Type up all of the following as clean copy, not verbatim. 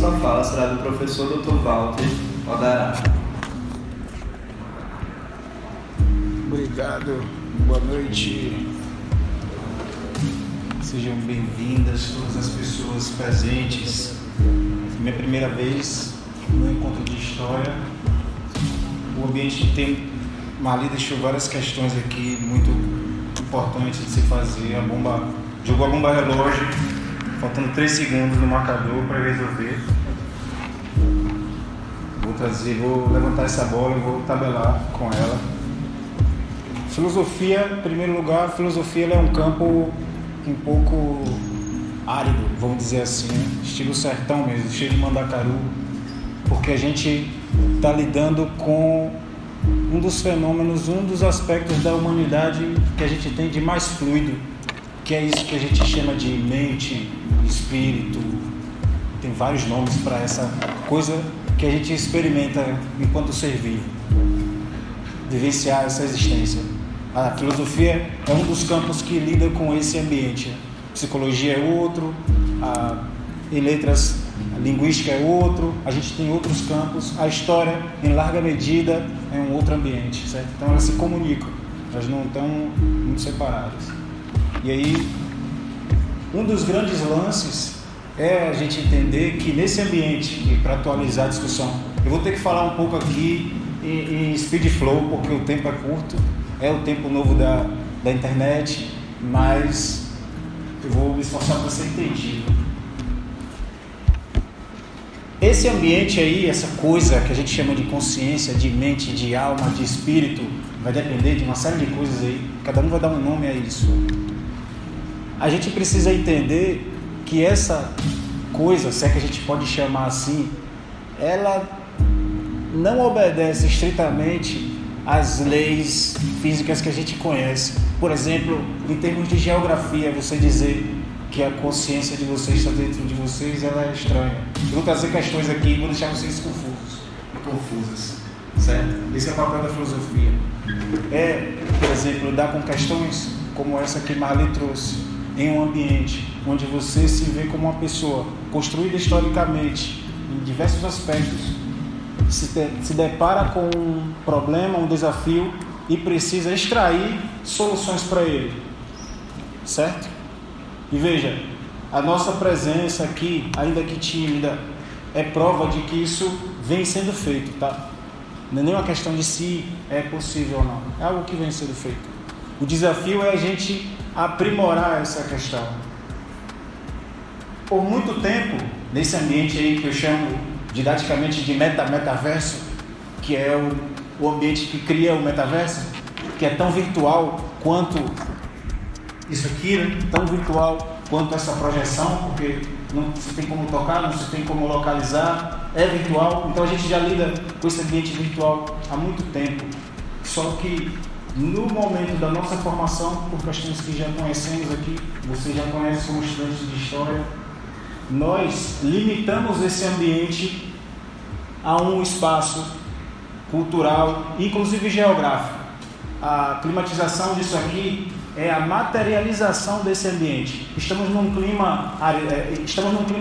próxima fala será do professor Dr. Walter Odará. Obrigado, boa noite. Sejam bem-vindas todas as pessoas presentes. Minha primeira vez no encontro de história. O ambiente tem, Marli deixou várias questões aqui muito importantes de se fazer. Jogou a bomba relógio, faltando 3 segundos no marcador para resolver. Vou levantar essa bola e vou tabelar com ela. Filosofia, em primeiro lugar, filosofia ela é um campo um pouco árido, vamos dizer assim, né? Estilo sertão mesmo, cheio de mandacaru, porque a gente está lidando com um dos fenômenos, um dos aspectos da humanidade que a gente tem de mais fluido, que é isso que a gente chama de mente, espírito, tem vários nomes para essa coisa que a gente experimenta enquanto ser vivo, vivenciar essa existência. A filosofia é um dos campos que lida com esse ambiente. Psicologia é outro, em letras, a linguística é outro, a gente tem outros campos. A história, em larga medida, é um outro ambiente, certo? Então elas se comunicam, elas não estão muito separadas. E aí, um dos grandes lances é a gente entender que nesse ambiente, e para atualizar a discussão, eu vou ter que falar um pouco aqui em speed flow, porque o tempo é curto. É o tempo novo da internet, mas eu vou me esforçar para ser entendido. Esse ambiente aí, essa coisa que a gente chama de consciência, de mente, de alma, de espírito, vai depender de uma série de coisas aí, cada um vai dar um nome a isso. A gente precisa entender que essa coisa, se é que a gente pode chamar assim, ela não obedece estritamente as leis físicas que a gente conhece. Por exemplo, em termos de geografia, você dizer que a consciência de vocês está dentro de vocês, ela é estranha. Eu vou trazer questões aqui e vou deixar vocês confusas, certo? Esse é o papel da filosofia. Por exemplo, lidar com questões como essa que Marli trouxe, em um ambiente onde você se vê como uma pessoa construída historicamente em diversos aspectos, se depara com um problema, um desafio e precisa extrair soluções para ele, certo? E veja, a nossa presença aqui, ainda que tímida, é prova de que isso vem sendo feito, tá? Não é nem uma questão de se é possível ou não, é algo que vem sendo feito. O desafio é a gente aprimorar essa questão. Por muito tempo, nesse ambiente aí que eu chamo didaticamente de metaverso, que é o ambiente que cria o metaverso, que é tão virtual quanto isso aqui, né? Tão virtual quanto essa projeção, porque não se tem como tocar, não se tem como localizar, é virtual. Então a gente já lida com esse ambiente virtual há muito tempo, só que no momento da nossa formação, por questões que já conhecemos aqui, você já conhece como estudante de história, nós limitamos esse ambiente a um espaço cultural, inclusive geográfico. A climatização disso aqui é a materialização desse ambiente. Estamos num clima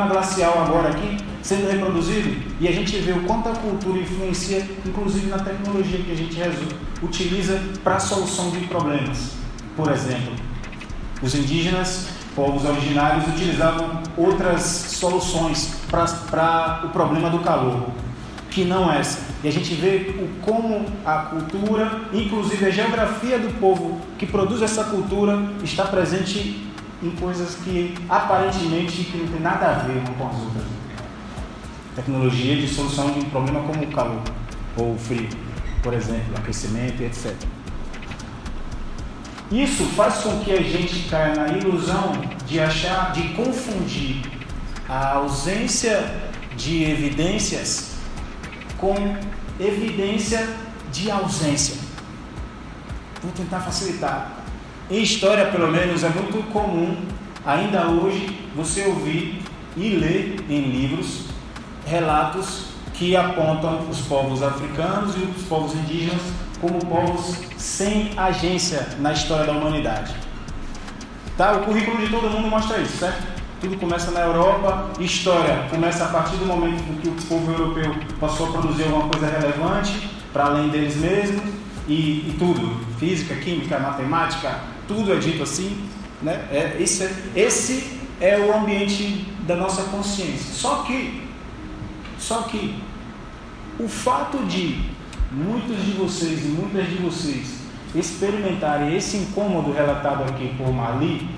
glacial agora aqui, sendo reproduzido, e a gente vê o quanto a cultura influencia, inclusive na tecnologia que a gente utiliza para a solução de problemas. Por exemplo, os indígenas, povos originários, utilizavam outras soluções para o problema do calor, que não essa. E a gente vê como a cultura, inclusive a geografia do povo que produz essa cultura, está presente em coisas que aparentemente que não tem nada a ver uma com as outras. Tecnologia de solução de um problema como o calor ou o frio, por exemplo, aquecimento e etc. Isso faz com que a gente caia na ilusão de confundir a ausência de evidências com evidência de ausência. Vou tentar facilitar. Em história, pelo menos, é muito comum, ainda hoje, você ouvir e ler em livros relatos que apontam os povos africanos e os povos indígenas como povos sem agência na história da humanidade. Tá? O currículo de todo mundo mostra isso, certo? Tudo começa na Europa, história começa a partir do momento em que o povo europeu passou a produzir alguma coisa relevante para além deles mesmos, e tudo, física, química, matemática, tudo é dito assim, né? Esse é o ambiente da nossa consciência. Só que o fato de muitos de vocês e muitas de vocês experimentarem esse incômodo relatado aqui por Marli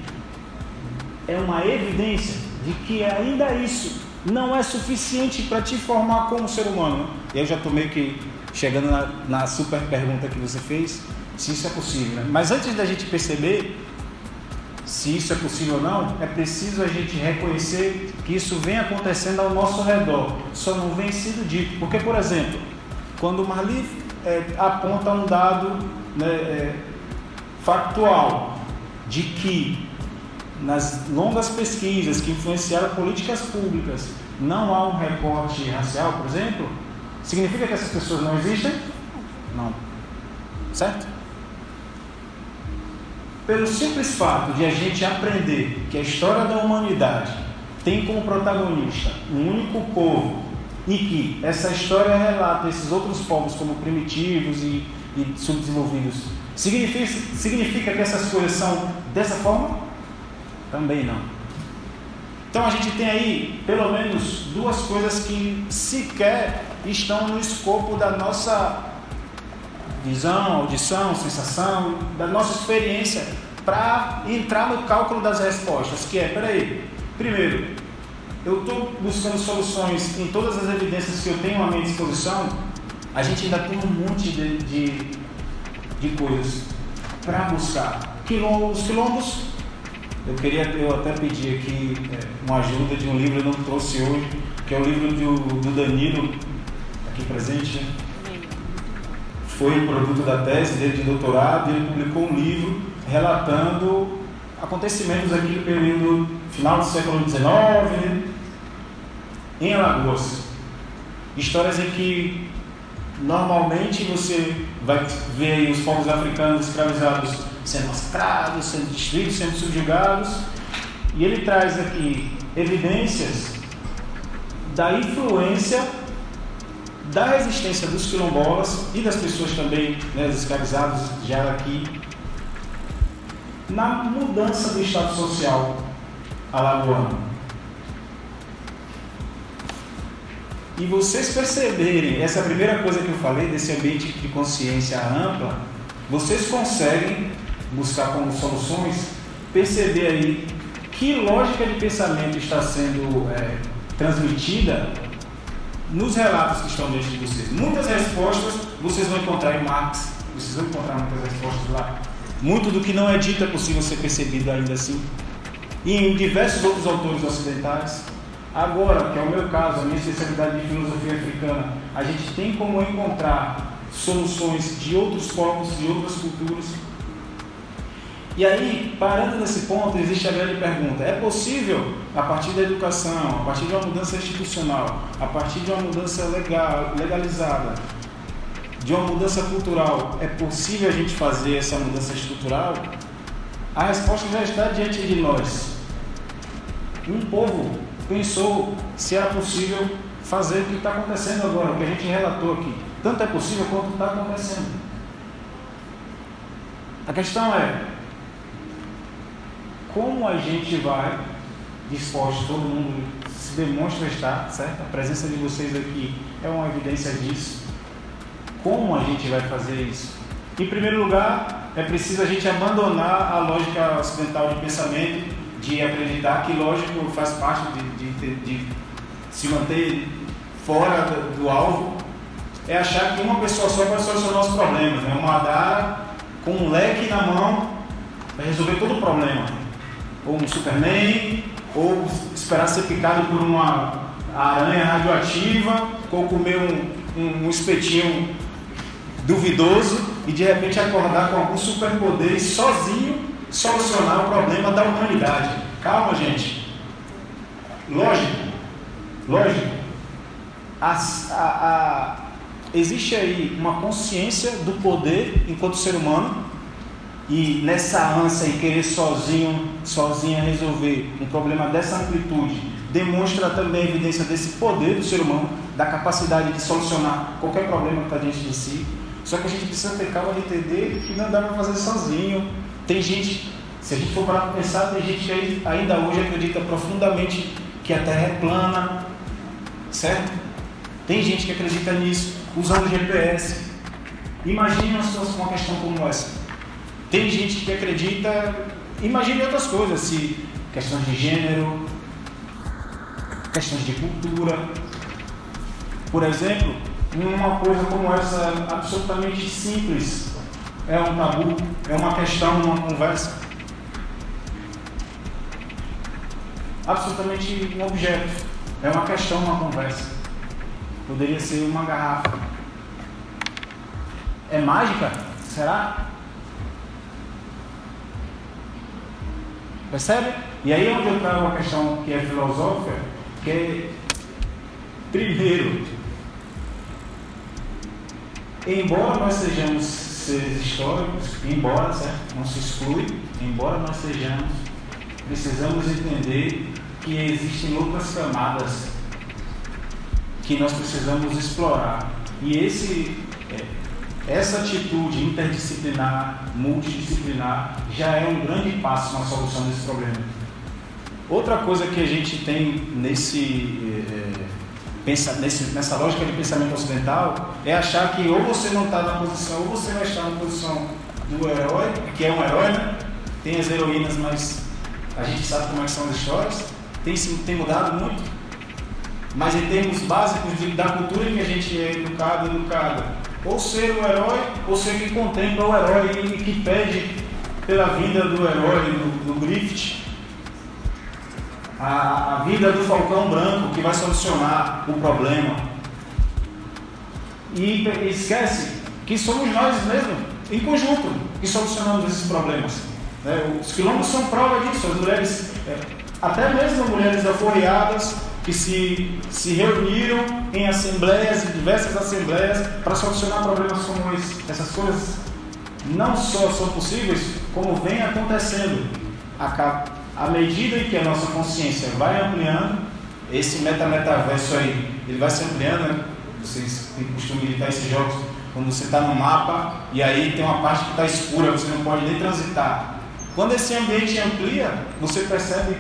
é uma evidência de que ainda isso não é suficiente para te formar como ser humano. Eu já estou meio que chegando na super pergunta que você fez, se isso é possível, né? Mas antes da gente perceber se isso é possível ou não, é preciso a gente reconhecer que isso vem acontecendo ao nosso redor, só não vem sendo dito. Porque, por exemplo, quando Marli aponta um dado, né, factual de que nas longas pesquisas que influenciaram políticas públicas não há um recorte racial, por exemplo, significa que essas pessoas não existem? Não. Certo? Pelo simples fato de a gente aprender que a história da humanidade tem como protagonista um único povo e que essa história relata esses outros povos como primitivos e subdesenvolvidos, significa que essas coisas são dessa forma? Também não. Então a gente tem aí pelo menos duas coisas que sequer estão no escopo da nossa visão, audição, sensação, da nossa experiência para entrar no cálculo das respostas, que é, primeiro, eu estou buscando soluções em todas as evidências que eu tenho à minha disposição. A gente ainda tem um monte de coisas para buscar. Os quilombos, eu até pedi aqui uma ajuda de um livro, eu não trouxe hoje, que é o livro do Danilo, aqui presente, né? Foi um produto da tese dele de doutorado, e ele publicou um livro relatando acontecimentos aqui do período final do século XIX, em Alagoas. Histórias em que normalmente você vai ver aí os povos africanos escravizados sendo massacrados, sendo destruídos, sendo subjugados, e ele traz aqui evidências da influência da resistência dos quilombolas e das pessoas também, né, os escravizados já aqui, na mudança do estado social alagoano. E vocês perceberem, essa é a primeira coisa que eu falei, desse ambiente de consciência ampla, vocês conseguem buscar como soluções, perceber aí que lógica de pensamento está sendo transmitida nos relatos que estão diante de vocês. Muitas respostas vocês vão encontrar em Marx, vocês vão encontrar muitas respostas lá. Muito do que não é dito é possível ser percebido ainda assim. E em diversos outros autores ocidentais. Agora, que é o meu caso, a minha especialidade de filosofia africana, a gente tem como encontrar soluções de outros povos, de outras culturas. E aí, parando nesse ponto, existe a grande pergunta: é possível, a partir da educação, a partir de uma mudança institucional, a partir de uma mudança legalizada, de uma mudança cultural, é possível a gente fazer essa mudança estrutural? A resposta já está diante de nós. Um povo pensou se era possível fazer o que está acontecendo agora, o que a gente relatou aqui. Tanto é possível quanto está acontecendo. A questão é: como a gente vai disposto, todo mundo se demonstra estar, certo? A presença de vocês aqui é uma evidência disso. Como a gente vai fazer isso? Em primeiro lugar, é preciso a gente abandonar a lógica ocidental de pensamento, de acreditar que lógico faz parte de se manter fora do alvo. É achar que uma pessoa só vai solucionar os problemas, né? Uma Adara com um leque na mão vai resolver todo o problema. Ou um Superman, ou esperar ser picado por uma aranha radioativa, ou comer um espetinho duvidoso e de repente acordar com algum superpoder e sozinho solucionar o problema da humanidade. Calma, gente. Lógico. Existe aí uma consciência do poder enquanto ser humano, e nessa ânsia em querer sozinha resolver um problema dessa amplitude, demonstra também a evidência desse poder do ser humano, da capacidade de solucionar qualquer problema que está diante de si. Só que a gente precisa ter calma de entender que não dá para fazer sozinho. Tem gente, se a gente for parar para pensar, tem gente que ainda hoje acredita profundamente que a Terra é plana, certo? Tem gente que acredita nisso, usando GPS. Imagine uma questão como essa. Tem gente que acredita, imagine outras coisas, se questões de gênero, questões de cultura. Por exemplo, uma coisa como essa, absolutamente simples, é um tabu, é uma questão, uma conversa. Absolutamente um objeto, é uma questão, uma conversa. Poderia ser uma garrafa. É mágica? Será? Percebe? E aí é onde eu trago uma questão que é filosófica, que é, primeiro, embora nós sejamos seres históricos, embora, certo? Não se exclui, embora nós sejamos, precisamos entender que existem outras camadas que nós precisamos explorar. E essa atitude interdisciplinar, multidisciplinar, já é um grande passo na solução desse problema. Outra coisa que a gente tem nessa lógica de pensamento ocidental é achar que ou você não está na posição, ou você vai estar na posição do herói, que é um herói, né? Tem as heroínas, mas a gente sabe como é que são as histórias, tem mudado muito, mas em termos básicos da cultura em que a gente é educada, ou ser o herói, ou ser quem contempla o herói e que pede pela vida do herói, do Griffith, a vida do falcão branco que vai solucionar o problema. E esquece que somos nós mesmos, em conjunto, que solucionamos esses problemas. Os quilombos são prova disso. As mulheres, até mesmo mulheres aforreadas, que se reuniram em assembleias, em diversas assembleias, para solucionar problemas como esse. Essas coisas não só são possíveis, como vem acontecendo. À medida em que a nossa consciência vai ampliando, esse metaverso aí, ele vai se ampliando, né? Vocês têm costume de editar esses jogos, quando você está no mapa, e aí tem uma parte que está escura, você não pode nem transitar. Quando esse ambiente amplia, você percebe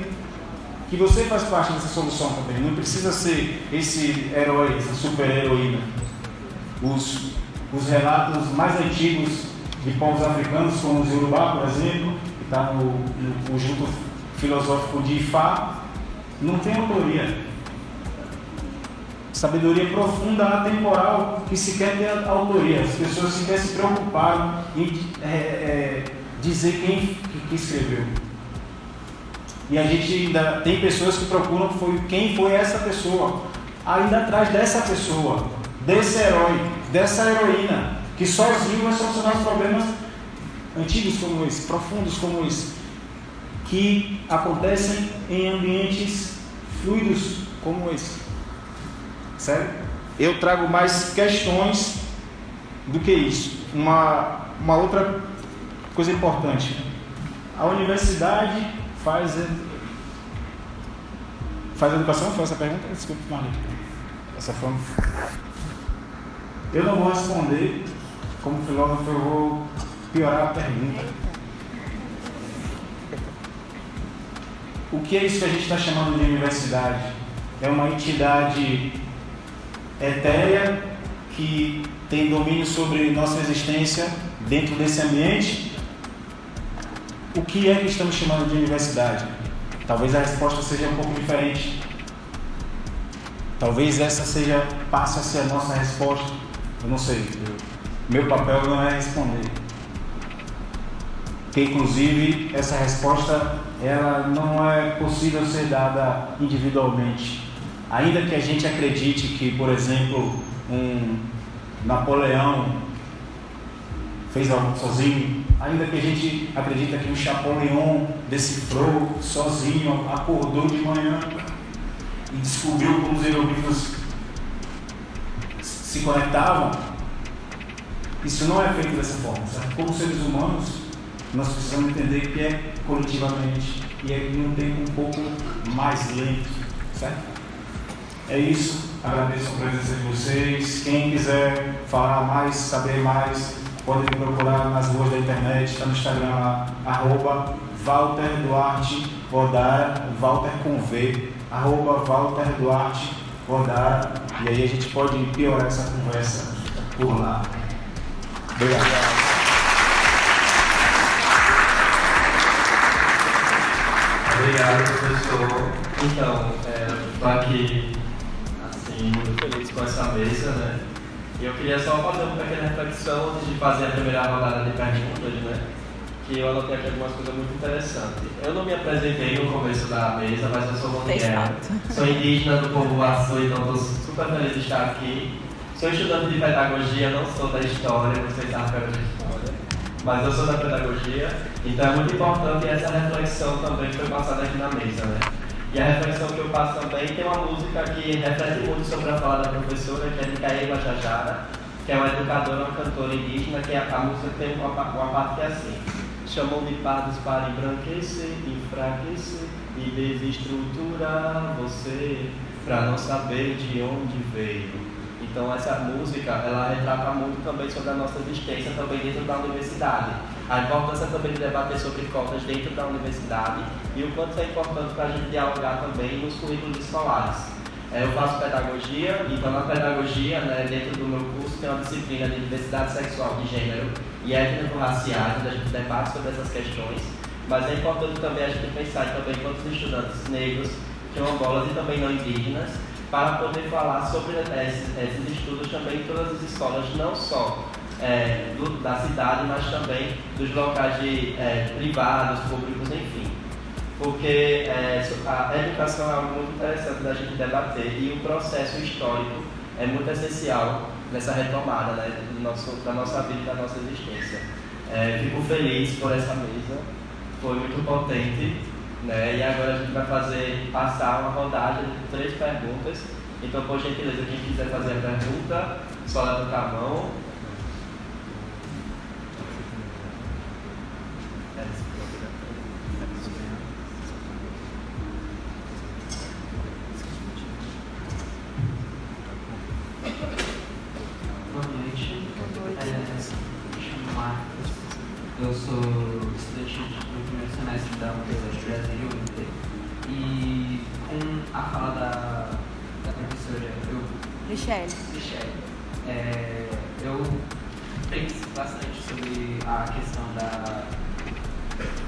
que você faz parte dessa solução também. Não precisa ser esse herói, essa super-heroína. Os relatos mais antigos de povos africanos, como os Yorubá, por exemplo, que está no conjunto filosófico de Ifá, não tem autoria. Sabedoria profunda, atemporal, que sequer tem autoria. As pessoas sequer se preocuparam em dizer quem que escreveu. E a gente ainda tem pessoas que procuram quem foi essa pessoa, ainda atrás dessa pessoa, desse herói, dessa heroína, que sozinho vai solucionar os problemas antigos como esse, profundos como esse, que acontecem em ambientes fluidos como esse. Sério? Eu trago mais questões do que isso. Uma outra coisa importante: a universidade faz educação? Foi essa a pergunta? Desculpe, Marlene. Essa foi. Eu não vou responder. Como filósofo, eu vou piorar a pergunta. O que é isso que a gente está chamando de universidade? É uma entidade etérea que tem domínio sobre nossa existência dentro desse ambiente? O que é que estamos chamando de universidade? Talvez a resposta seja um pouco diferente. Talvez essa passe a ser a nossa resposta. Eu não sei. Meu papel não é responder. Porque, inclusive, essa resposta ela não é possível ser dada individualmente. Ainda que a gente acredite que, por exemplo, um Napoleão fez algo sozinho, ainda que a gente acredita que um Champollion decifrou sozinho, acordou de manhã e descobriu como os hieroglifos se conectavam, isso não é feito dessa forma, certo? Como seres humanos, nós precisamos entender que é coletivamente e é em um tempo um pouco mais lento, certo? É isso, agradeço a presença de vocês. Quem quiser falar mais, saber mais, pode me procurar nas ruas da internet, está no Instagram lá, @Walter Duarte Rodara, Walter com V, @Walter Duarte Rodara, e aí a gente pode piorar essa conversa por lá. Obrigado. Obrigado, professor. Então, estou aqui assim, muito feliz com essa mesa, né? E eu queria só fazer uma pequena reflexão antes de fazer a primeira rodada de perguntas, né? Que eu anotei aqui algumas coisas muito interessantes. Eu não me apresentei no começo da mesa, mas eu sou Roniel. Sou indígena do povo Açu, então estou super feliz de estar aqui. Sou estudante de pedagogia, não sou da história, vocês sabem que eu de história, mas eu sou da pedagogia, então é muito importante essa reflexão também que foi passada aqui na mesa, né? E a reflexão que eu faço também tem uma música que reflete muito sobre a fala da professora, que é de Caê Guajajara, que é uma educadora, uma cantora indígena, que a música tem uma parte que é assim: chamam de pardos para embranquecer, enfraquecer e desestruturar você, para não saber de onde veio. Então essa música, ela retrata muito também sobre a nossa existência também dentro da universidade. A importância também de debater sobre cotas dentro da universidade e o quanto é importante para a gente dialogar também nos currículos escolares. Eu faço pedagogia, então na pedagogia, né, dentro do meu curso, tem uma disciplina de diversidade sexual de gênero e étnico-raciais, onde a gente debate sobre essas questões, mas é importante também a gente pensar também quantos estudantes negros, quilombolas e também não indígenas, para poder falar sobre esses estudos também em todas as escolas, não só da cidade, mas também dos locais privados, públicos, enfim. Porque a educação é algo muito interessante da gente debater e o processo histórico é muito essencial nessa retomada, né, da nossa vida e da nossa existência. Fico feliz por essa mesa, foi muito potente, né, e agora a gente vai passar uma rodada de 3 perguntas. Então, por gentileza, quem quiser fazer a pergunta, só levantar a mão. Boa noite. Me chamo Marcos. Eu sou estudante do primeiro semestre da Universidade do Brasil, UNB. E com a fala da professora Michele, eu penso bastante sobre a questão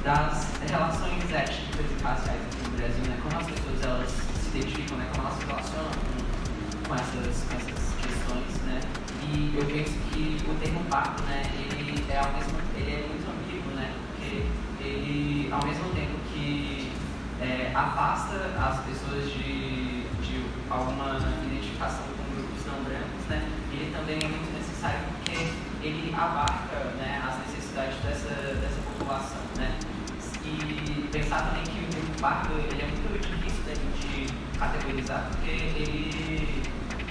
das relações étnicas e raciais aqui no Brasil, né? Como as pessoas elas se identificam, né? Como elas se relacionam com essas questões, né? E eu penso que o termo parto, né? Ele é muito ambíguo, né? Porque ele, ao mesmo tempo que afasta as pessoas de alguma identificação com grupos não brancos, né? Ele também é muito necessário porque ele abarca, né, as necessidades dessa população, né? E pensar também que o termo parto ele é muito difícil da gente categorizar porque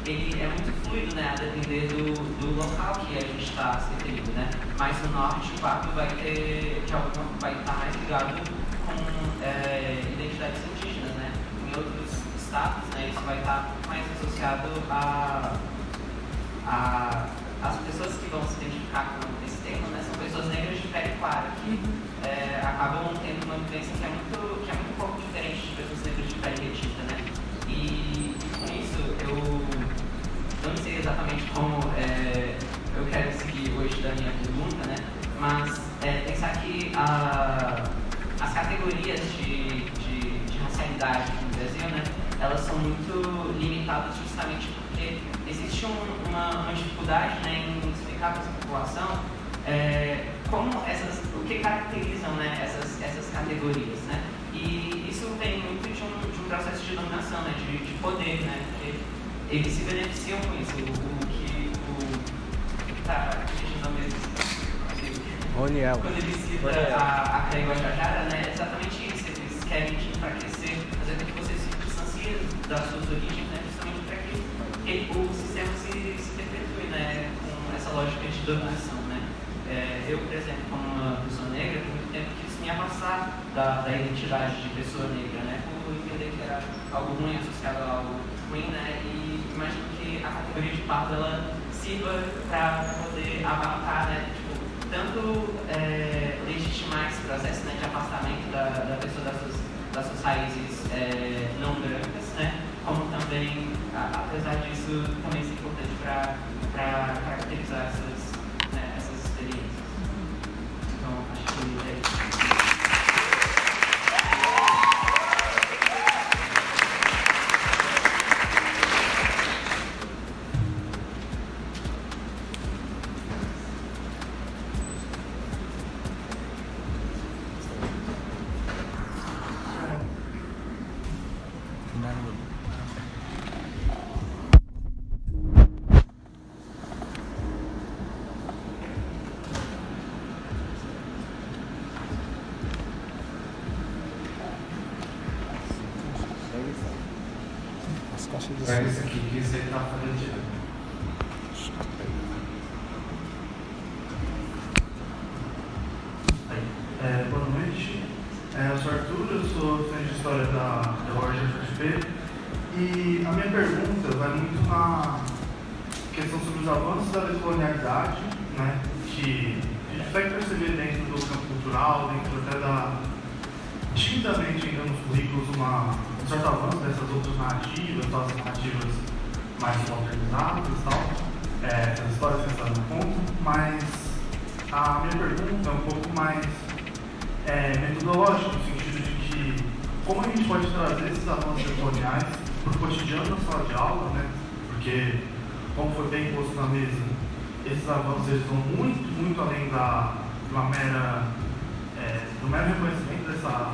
ele é muito fluido, né, a depender do local que a gente está se referindo, né? Mas no norte o parto vai estar mais ligado com identidades indígenas, né? Em outros estados, né, isso vai estar mais associado as pessoas que vão se identificar com esse termo, né, são pessoas negras de pele clara, que acabam tendo uma vivência que é muito pouco diferente de pessoas negras de pele retinta, né? E com isso, eu não sei exatamente como eu quero seguir hoje da minha pergunta, né? Mas pensar que as categorias de racialidade no Brasil, né, elas são muito limitadas justamente porque existe uma dificuldade, né, em explicar para essa população o que caracterizam, né, essas categorias, né? E isso vem muito de um processo de dominação, né, de poder, né, porque eles se beneficiam com isso. Quando ele cita a Caê Guajajara, né, é exatamente isso. Eles querem te enfraquecer, fazer com que você se distancie das suas origens, né, justamente para que o sistema se perpetue, né, com essa lógica de dominação, né. Eu, por exemplo, como uma pessoa negra, tenho muito tempo que isso me afastar da identidade de pessoa negra, né? Por entender que era algo ruim associado a algo ruim, né? E imagino que a categoria de pardo ela sirva para poder abarcar, né? Tipo, tanto legitimar esse processo, né, de afastamento da pessoa das suas raízes não brancas, né? Como também, apesar disso, também ser importante para caracterizar essas experiências. Então, acho que é isso. Pega isso aqui, que isso aí tá fazendo direto. Boa noite, eu sou Arthur, eu sou estudante de História da UFSP e a minha pergunta vai muito na questão sobre os avanços da descolonialidade, né, que a gente consegue perceber dentro do campo cultural, dentro até timidamente ainda nos currículos um certo avanço dessas outras narrativas, das narrativas mais modernizadas e tal, as histórias que estão no ponto, mas a minha pergunta é um pouco mais metodológica, no sentido de que como a gente pode trazer esses avanços coloniais para o cotidiano da sala de aula, né? Porque, como foi bem posto na mesa, esses avanços eles vão muito, muito além do mero reconhecimento dessa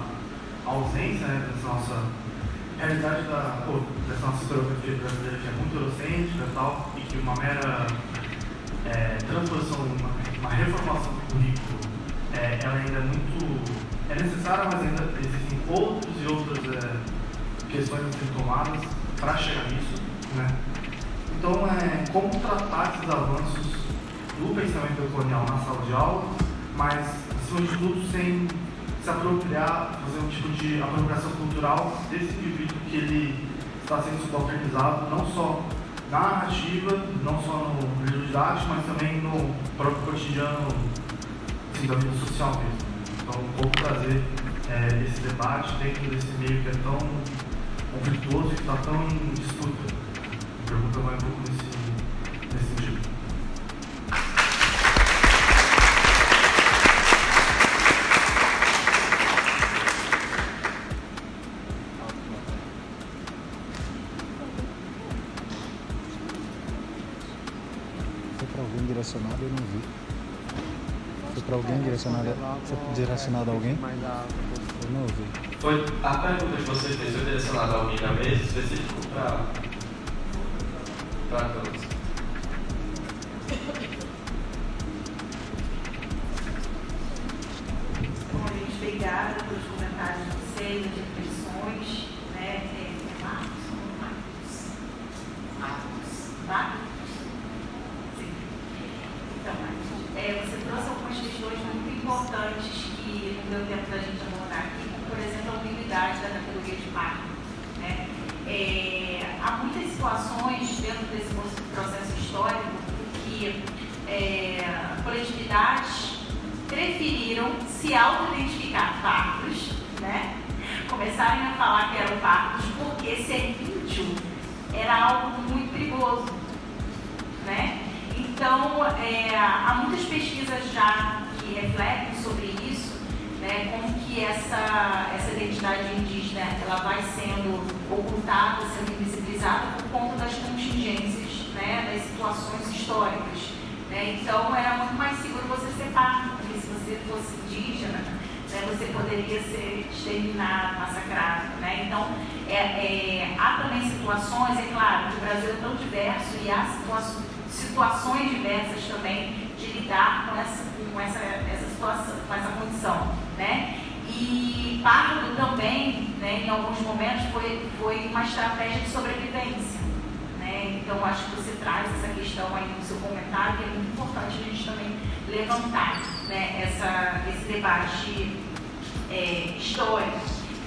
ausência, né, dessa nossa realidade dessa nossa historiografia brasileira que é muito eurocêntrica e tal, e que uma mera transposição, uma reformação do currículo, ela ainda é necessária, mas ainda existem outros e outras questões a serem tomadas para chegar nisso, né? Então, como tratar esses avanços do pensamento colonial na sala de aula, mas, acima de tudo, sem se apropriar, fazer um tipo de apropriação cultural desse indivíduo que ele está sendo subalternizado, não só na narrativa, não só no livro didático, mas também no próprio cotidiano, assim, da vida social mesmo. Então, um pouco trazer esse debate dentro desse meio que é tão conflituoso e que está tão em disputa. A pergunta vai um pouco nesse sentido. Direcionado, eu não vi. Foi para alguém direcionado? Foi direcionado a alguém? Eu não ouvi. Foi a pergunta que você fez foi direcionada a alguém na mesa, específico para todos. Bom, gente, obrigada pelos comentários de vocês, as reflexões, né? Marcos? Você trouxe algumas questões muito importantes que não deu tempo da gente abordar aqui, como, por exemplo, a ambiguidade da categoria de pardo, né? Há muitas situações dentro desse processo histórico que coletividades preferiram se auto-identificar pardos, né? Começarem a falar que eram pardos porque ser índio era algo muito perigoso, né? Então, há muitas pesquisas já que refletem sobre isso, né, como que essa identidade indígena ela vai sendo ocultada, sendo invisibilizada por conta das contingências, né, das situações históricas. Né? Então, era muito mais seguro você ser pardo, porque se você fosse indígena, né, você poderia ser exterminado, massacrado. Né? Então, há também situações, é claro, que o Brasil é tão diverso e há situações diversas também de lidar com essa situação, com essa condição, né? E pardo também, né, em alguns momentos, foi uma estratégia de sobrevivência, né? Então, acho que você traz essa questão aí no seu comentário, que é muito importante a gente também levantar. né, esse debate histórico,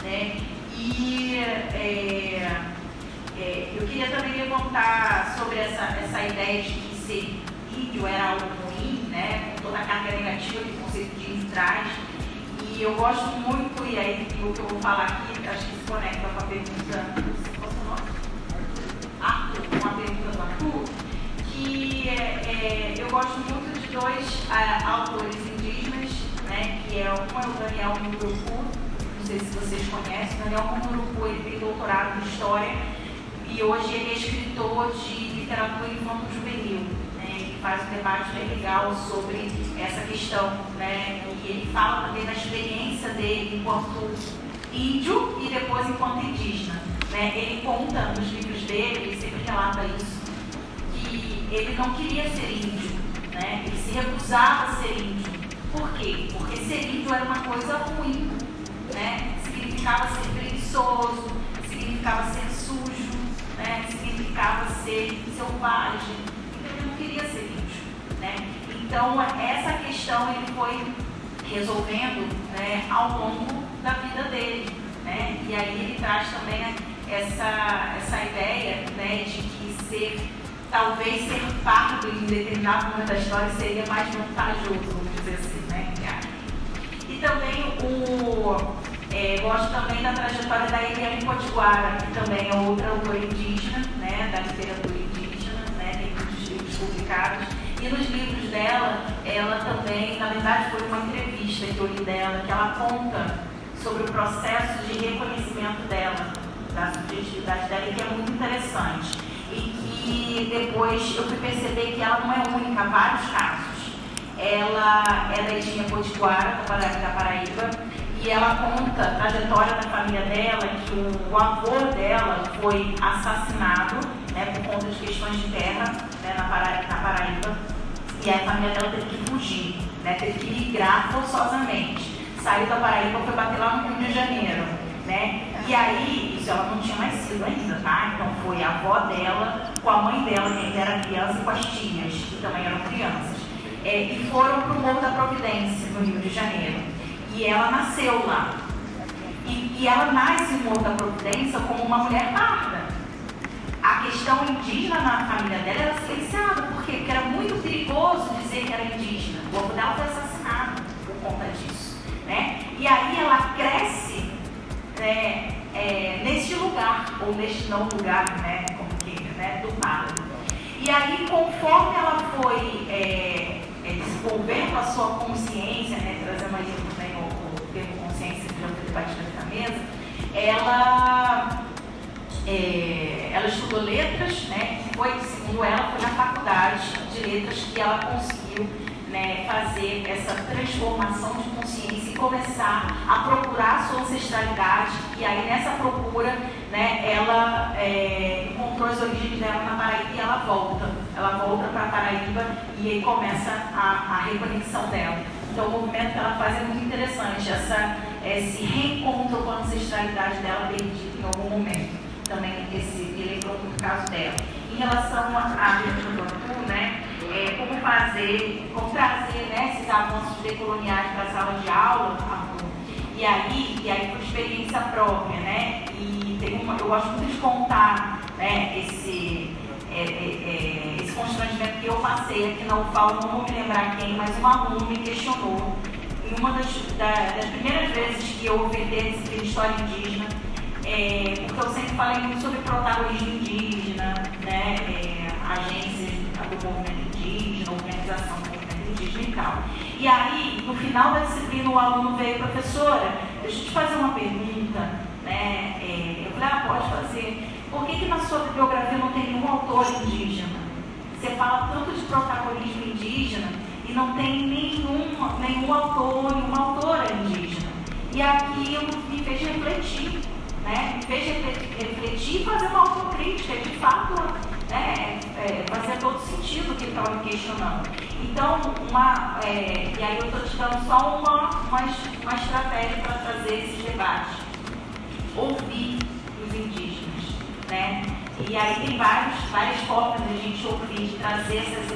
né? E eu queria também levantar sobre essa ideia de que ser índio era algo ruim, né, com toda a carga negativa que o conceito de índio traz. E eu gosto muito, e aí o que eu vou falar aqui, acho que se conecta com a pergunta, qual é o nome? Arthur, com a pergunta do Arthur, que eu gosto muito de dois autores indígenas, né, que um é o Daniel Munduruku, não sei se vocês conhecem. O Daniel Munduruku, ele tem doutorado em História e hoje ele é escritor de literatura infanto-juvenil, né, ele faz um debate bem legal sobre essa questão, né, e ele fala também da experiência dele enquanto índio e depois enquanto indígena, né. Ele conta nos livros dele, ele sempre relata isso, que ele não queria ser índio, né, ele se recusava a ser índio. Por quê? Porque ser índio era uma coisa ruim, né? Significava ser preguiçoso, significava ser sujo, né? Significava ser selvagem. Então ele não queria ser índio, né? Então essa questão ele foi resolvendo, né, ao longo da vida dele, né? E aí ele traz também essa ideia, né, de que talvez ser pardo em determinado momento da história seria mais vantajoso, vamos dizer assim, né? E também gosto também da trajetória da Eliane Potiguara, que também é outra autora indígena, né, da literatura indígena, né, tem muitos livros publicados. E nos livros dela, ela também, na verdade foi uma entrevista que eu li dela, que ela conta sobre o processo de reconhecimento dela, da subjetividade dela, que é muito interessante. E que depois eu fui perceber que ela não é única, há vários casos. Ela é da etnia potiguara, da Paraíba, e ela conta a trajetória da família dela, que o avô dela foi assassinado, né, por conta de questões de terra, né, na Paraíba, e a família dela teve que fugir, né, teve que migrar forçosamente. Saiu da Paraíba, foi bater lá no Rio de Janeiro, né? E aí, isso ela não tinha nascido ainda, tá? Então foi a avó dela, com a mãe dela, que ainda era criança, e com as tias, que também eram crianças. E foram para o Morro da Providência, no Rio de Janeiro. E ela nasceu lá. E ela nasce no Morro da Providência como uma mulher parda. A questão indígena na família dela era silenciada. Por quê? Porque era muito perigoso dizer que era indígena. O avô dela foi assassinado por conta disso, né? E aí ela cresce, né, neste lugar, ou neste não lugar, né, como que, né, do pardo. E aí, conforme ela foi desenvolvendo a sua consciência, né, trazendo aí também o termo consciência que já foi debatido aqui na mesa, ela estudou letras, né, e foi, segundo ela, foi na faculdade de letras que ela conseguiu, né, fazer essa transformação de consciência e começar a procurar a sua ancestralidade. E aí nessa procura, né, ela encontrou as origens dela na Paraíba e ela volta para a Paraíba e aí começa a reconexão dela. Então o movimento que ela faz é muito interessante, esse reencontro com a ancestralidade dela perdida em algum momento. Também me lembrou muito o caso dela. Em relação à pergunta do Arthur, né, como trazer, né, esses avanços decoloniais para a sala de aula, e aí por experiência própria, né, e eu gosto muito de contar, né, esse constrangimento que eu passei aqui na UFAL, não vou me lembrar quem, mas um aluno me questionou, em uma das primeiras vezes que eu ouvi disciplina de história indígena, porque eu sempre falei muito sobre protagonismo indígena, né, agências do movimento indígena, organização do movimento indígena e tal. E aí, no final da disciplina, o aluno veio: professora, deixa eu te fazer uma pergunta, né? Eu falei: pode fazer. Por que na sua bibliografia não tem nenhum autor indígena? Você fala tanto de protagonismo indígena e não tem nenhum autor, nenhuma autora indígena. E aquilo me fez refletir, né? Me fez refletir e fazer uma autocrítica, de fato, né? Fazia todo sentido o que ele estava me questionando. Então, e aí eu estou te dando só uma estratégia para trazer esses debates. Ouvir os indígenas, né? E aí tem várias formas de a gente ouvir, de trazer essas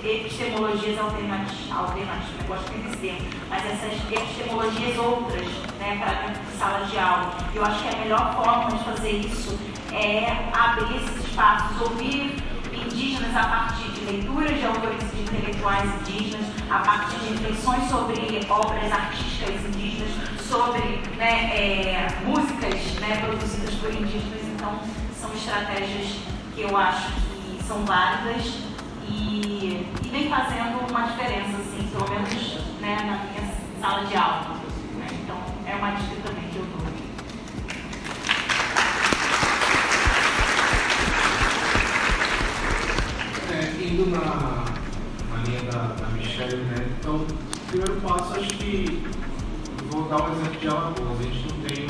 epistemologias alternativas, eu gosto muito desse termo, mas essas epistemologias outras, né, para dentro de sala de aula. Eu acho que a melhor forma de fazer isso é abrir esses espaços, ouvir indígenas a partir de leituras de autores e de intelectuais indígenas, a partir de reflexões sobre obras artísticas indígenas, sobre, né, músicas, né, produzidas por indígenas. Então, são estratégias que eu acho que são válidas e vem fazendo uma diferença, assim, pelo menos, né, na minha sala de aula. Né? Então, é uma dica também que eu dou. Indo na linha da Michelle, né? Então, o primeiro passo, acho que vou dar um exemplo de Alagoas. A gente não tem,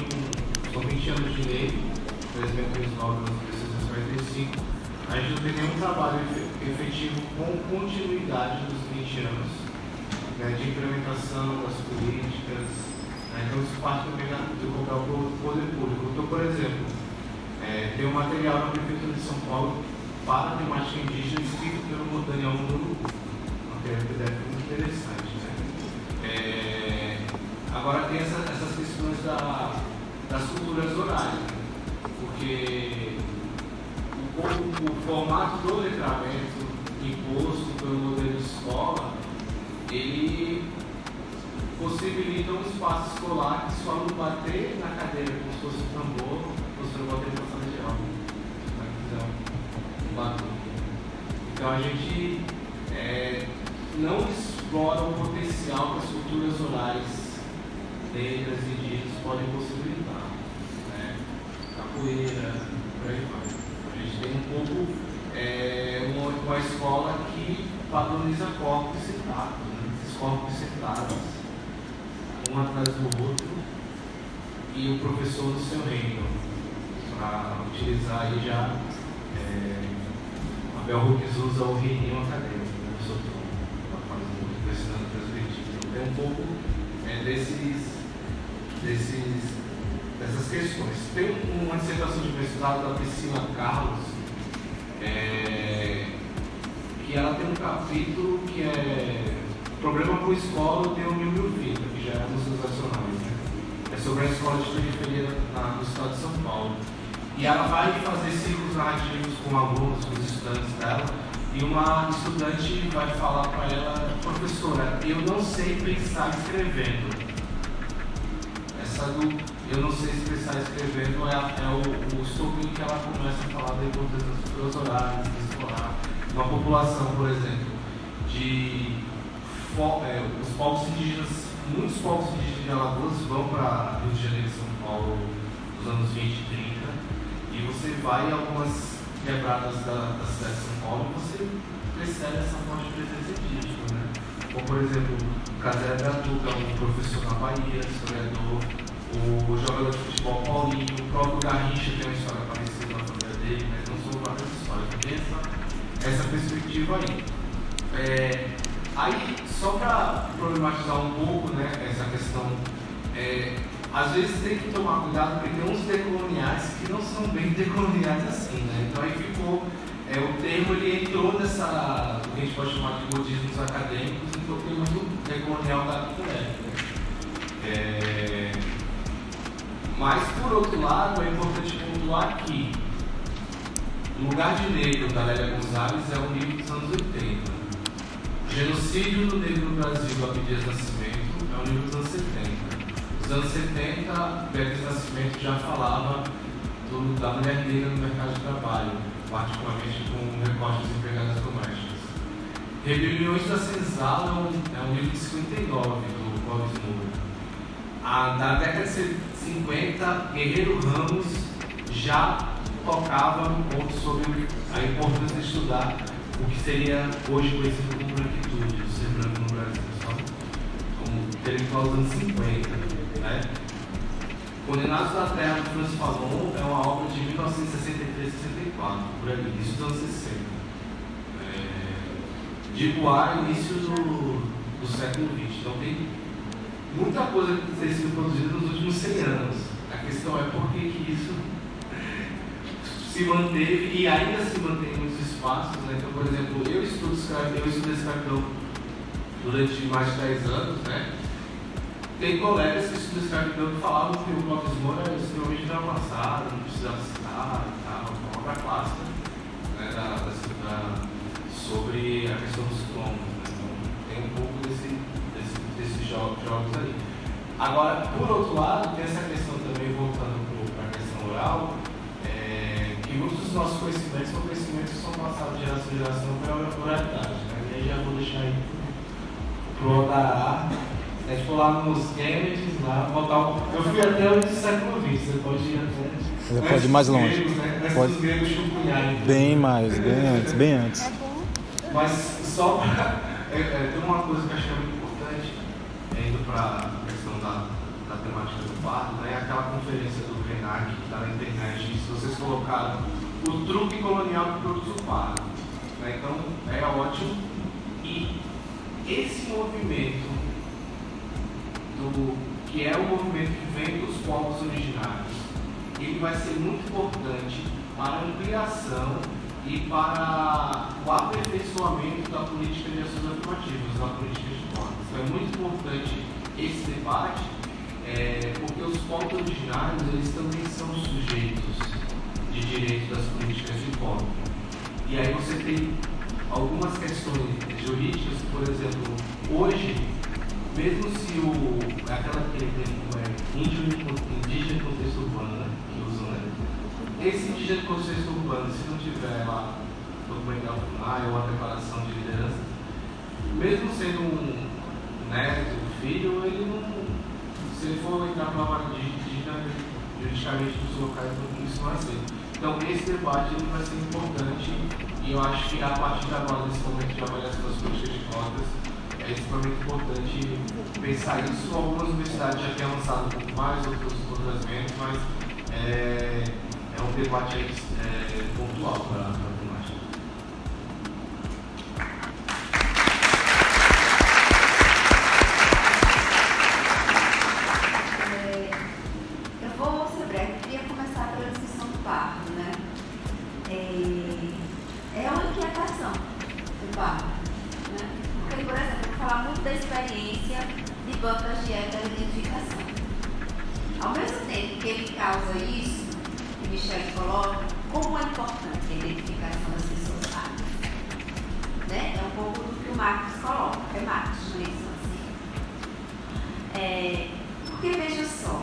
são 20 anos de lei, 3.009, 345. A gente não tem nenhum trabalho efetivo com continuidade dos 20 anos, né, de implementação das políticas. Né? Então, isso parte também do papel do poder público. Então, por exemplo, tem um material na Prefeitura de São Paulo para a temática indígena escrito pelo Daniel Munduru. Uma PDF muito interessante. Né? Agora tem essas questões das culturas orais, porque o formato do letramento imposto pelo modelo escola, ele possibilita um espaço escolar que se o aluno bater na cadeira como se fosse um tambor, o professor bater na sala de aula. Então a gente não explora o potencial que as culturas orais negras e indígenas podem possibilitar. Né? Capoeira, por aí vai. A gente tem um pouco uma escola que padroniza corpos sentados, né? Esses corpos sentados, um atrás do outro, e o professor no seu reino, para utilizar aí já. Bel Hooks usa o reininho acadêmico, né, no seu tom, para fazer muito precisando perspectiva. Então, tem um pouco dessas questões. Tem uma dissertação de mestrado da Priscila Carlos, que ela tem um capítulo que é Problema com Escola, tem um livro fita, que já é Museus Nacionais, né? É sobre a escola de periferia no estado de São Paulo. E ela vai fazer ciclos narrativos com alunos, com os estudantes dela, e uma estudante vai falar para ela: professora, eu não sei pensar escrevendo. Essa do eu não sei expressar escrevendo é o estopim que ela começa a falar da importância das culturas orais, de escolar. Uma população, por exemplo, os povos indígenas, muitos povos indígenas de Alagoas vão para Rio de Janeiro e São Paulo nos anos 20 e 30. E você vai em algumas quebradas da cidade de São Paulo e você percebe essa forte presença indígena, né? Como, por exemplo, o Casé Gatuca, um professor na Bahia, historiador, o jogador de futebol Paulinho, o próprio Garrincha tem uma história parecida na família dele, né? Então são várias histórias. Tem essa perspectiva aí. Aí, só para problematizar um pouco, né, essa questão, às vezes tem que tomar cuidado porque tem uns decoloniais que não são bem decoloniais assim, né? Então aí ficou, o termo ele entrou nessa, o que a gente pode chamar de modismos acadêmicos, então tem muito decolonial da mas por outro lado é importante pontuar que O Lugar de Negro, da Lélia Gonzalez, é um livro dos anos 80. O Genocídio do Negro no Brasil, do Abdias Nascimento, é um livro dos anos 70. Nos anos 70, Beatriz Nascimento já falava da mulher negra no mercado de trabalho, particularmente com recorte das empregadas domésticas. Rebeliões da Senzala é um livro de 59, do Clóvis Moura. Na década de 50, Guerreiro Ramos já tocava no ponto sobre a importância de estudar o que seria hoje conhecido como branquitude, o ser branco no Brasil, como intelectual dos anos 50. Né? Condenados da Terra, do Francis Fanon, é uma obra de 1963-64, por ali, início dos anos 60. De Iguá, início do século XX. Então tem muita coisa que tem sido produzida nos últimos 100 anos. A questão é por que isso se manteve e ainda se mantém em muitos espaços, né? Então, por exemplo, eu estudo escravidão durante mais de 10 anos, né? Tem colegas que estudam escravidão que falavam que o Clóvis Moura era extremamente ultrapassado, não precisava citar e tal, uma obra clássica, né, sobre a questão dos tronos, né? Então, tem um pouco desses jogos aí. Agora, por outro lado, tem essa questão também, voltando para a questão oral, que muitos dos nossos conhecimentos são conhecimentos que são passados de geração em geração pela oralidade, né? E aí já vou deixar aí para o Odará. A gente for lá nos Kennedys, lá, eu fui até o século XX, você pode ir até. Você pode ir mais longe. Gregos, né? Antes Pode. dos gregos chupunharem. Bem mais, bem antes. Mas só para. Tem uma coisa que eu achei muito importante, indo para a questão da temática do parto, né? Aquela conferência do Renac que está na internet, se vocês colocaram o truque colonial que produz o parto. Né? Então é ótimo. E esse movimento, que é o movimento que vem dos povos originários, ele vai ser muito importante para a ampliação e para o aperfeiçoamento da política de ações afirmativas, da política de cotas. Então é muito importante esse debate, porque os povos originários eles também são sujeitos de direito das políticas de cota. E aí você tem algumas questões jurídicas, por exemplo, hoje, mesmo se aquela que indígena em contexto urbano, né, que usam, né? Esse indígena em contexto urbano, se não tiver lá documento da FUNAI ou a declaração de liderança, mesmo sendo um neto, filho, ele não, se ele for entrar para uma vaga indígena, juridicamente nos locais isso não vai ser. Então esse debate ele vai ser importante e eu acho que a partir de agora, nesse momento de avaliação das políticas de cotas, é extremamente importante pensar isso. Algumas universidades já têm avançado um pouco mais, outras menos, mas é um debate pontual para a temática. Eu vou ser breve, eu queria começar pela discussão do parto, né? É uma inquietação do parto, né? Porque, por exemplo, eu vou falar muito da experiência de bancas de heteroidentificação. Ao mesmo tempo que ele causa isso, que Michel coloca, como é importante a identificação das pessoas partas, né? É um pouco do que o Marx coloca, é Marx, não é isso assim? Porque, veja só,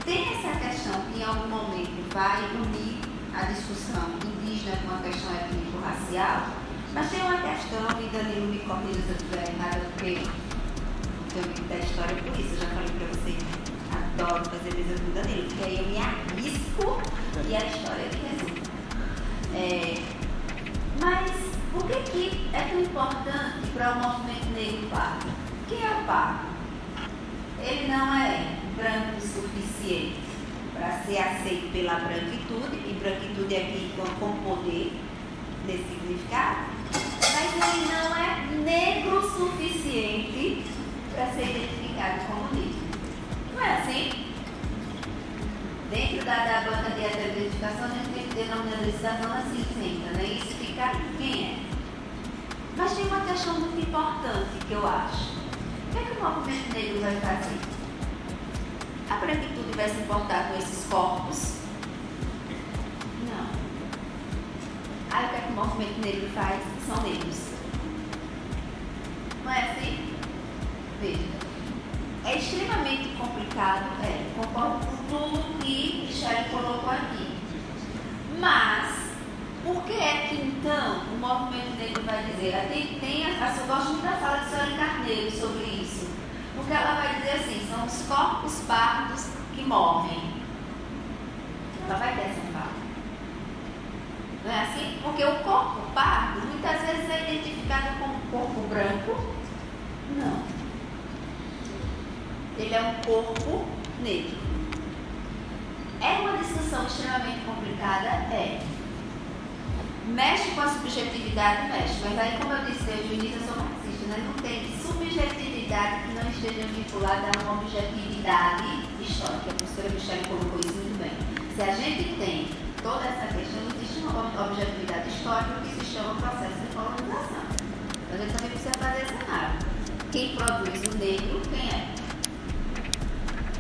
tem essa questão que em algum momento vai unir a discussão indígena com a questão étnico-racial, mas tem uma questão, e Danilo me corrija se eu estiver errada, porque eu vi da história por isso, eu já falei para vocês, adoro fazer defesa do Danilo, porque aí eu me arrisco e a história que resulta. Mas por que é tão importante para o movimento negro pardo? Quem é o pardo? Ele não é branco o suficiente para ser aceito pela branquitude, e branquitude aqui com poder nesse significado, mas ele não é negro o suficiente para ser identificado como negro. Não é assim? Dentro da banca de identificação, a gente tem que ter nominalização na cinzenta, né? Isso fica quem é. Mas tem uma questão muito importante que eu acho. O que é que o movimento negro vai fazer? A branquitude vai se importar com esses corpos? Não. Aí o que é que o movimento negro faz? São negros. Não é assim? Veja. É extremamente complicado, concordo com tudo que Michel colocou aqui. Mas, por que é que então o movimento negro vai dizer? Eu gosto muito da fala de Sônia Carneiro sobre isso. Porque ela vai dizer assim, são os corpos pardos que morrem. Ela vai ter essa fala. Não é assim? Porque o corpo pardo muitas vezes é identificado como corpo branco. Não. Ele é um corpo negro. É uma discussão extremamente complicada? Mexe com a subjetividade? Mexe. Mas aí, como eu disse desde o início, eu sou marxista, né? Não tem subjetividade que não esteja vinculada a uma objetividade histórica. A professora Michel colocou isso muito bem. Se a gente tem toda essa questão, existe uma objetividade histórica que se chama processo de colonização. Então, a gente também precisa fazer essa análise. Quem produz o negro, quem é?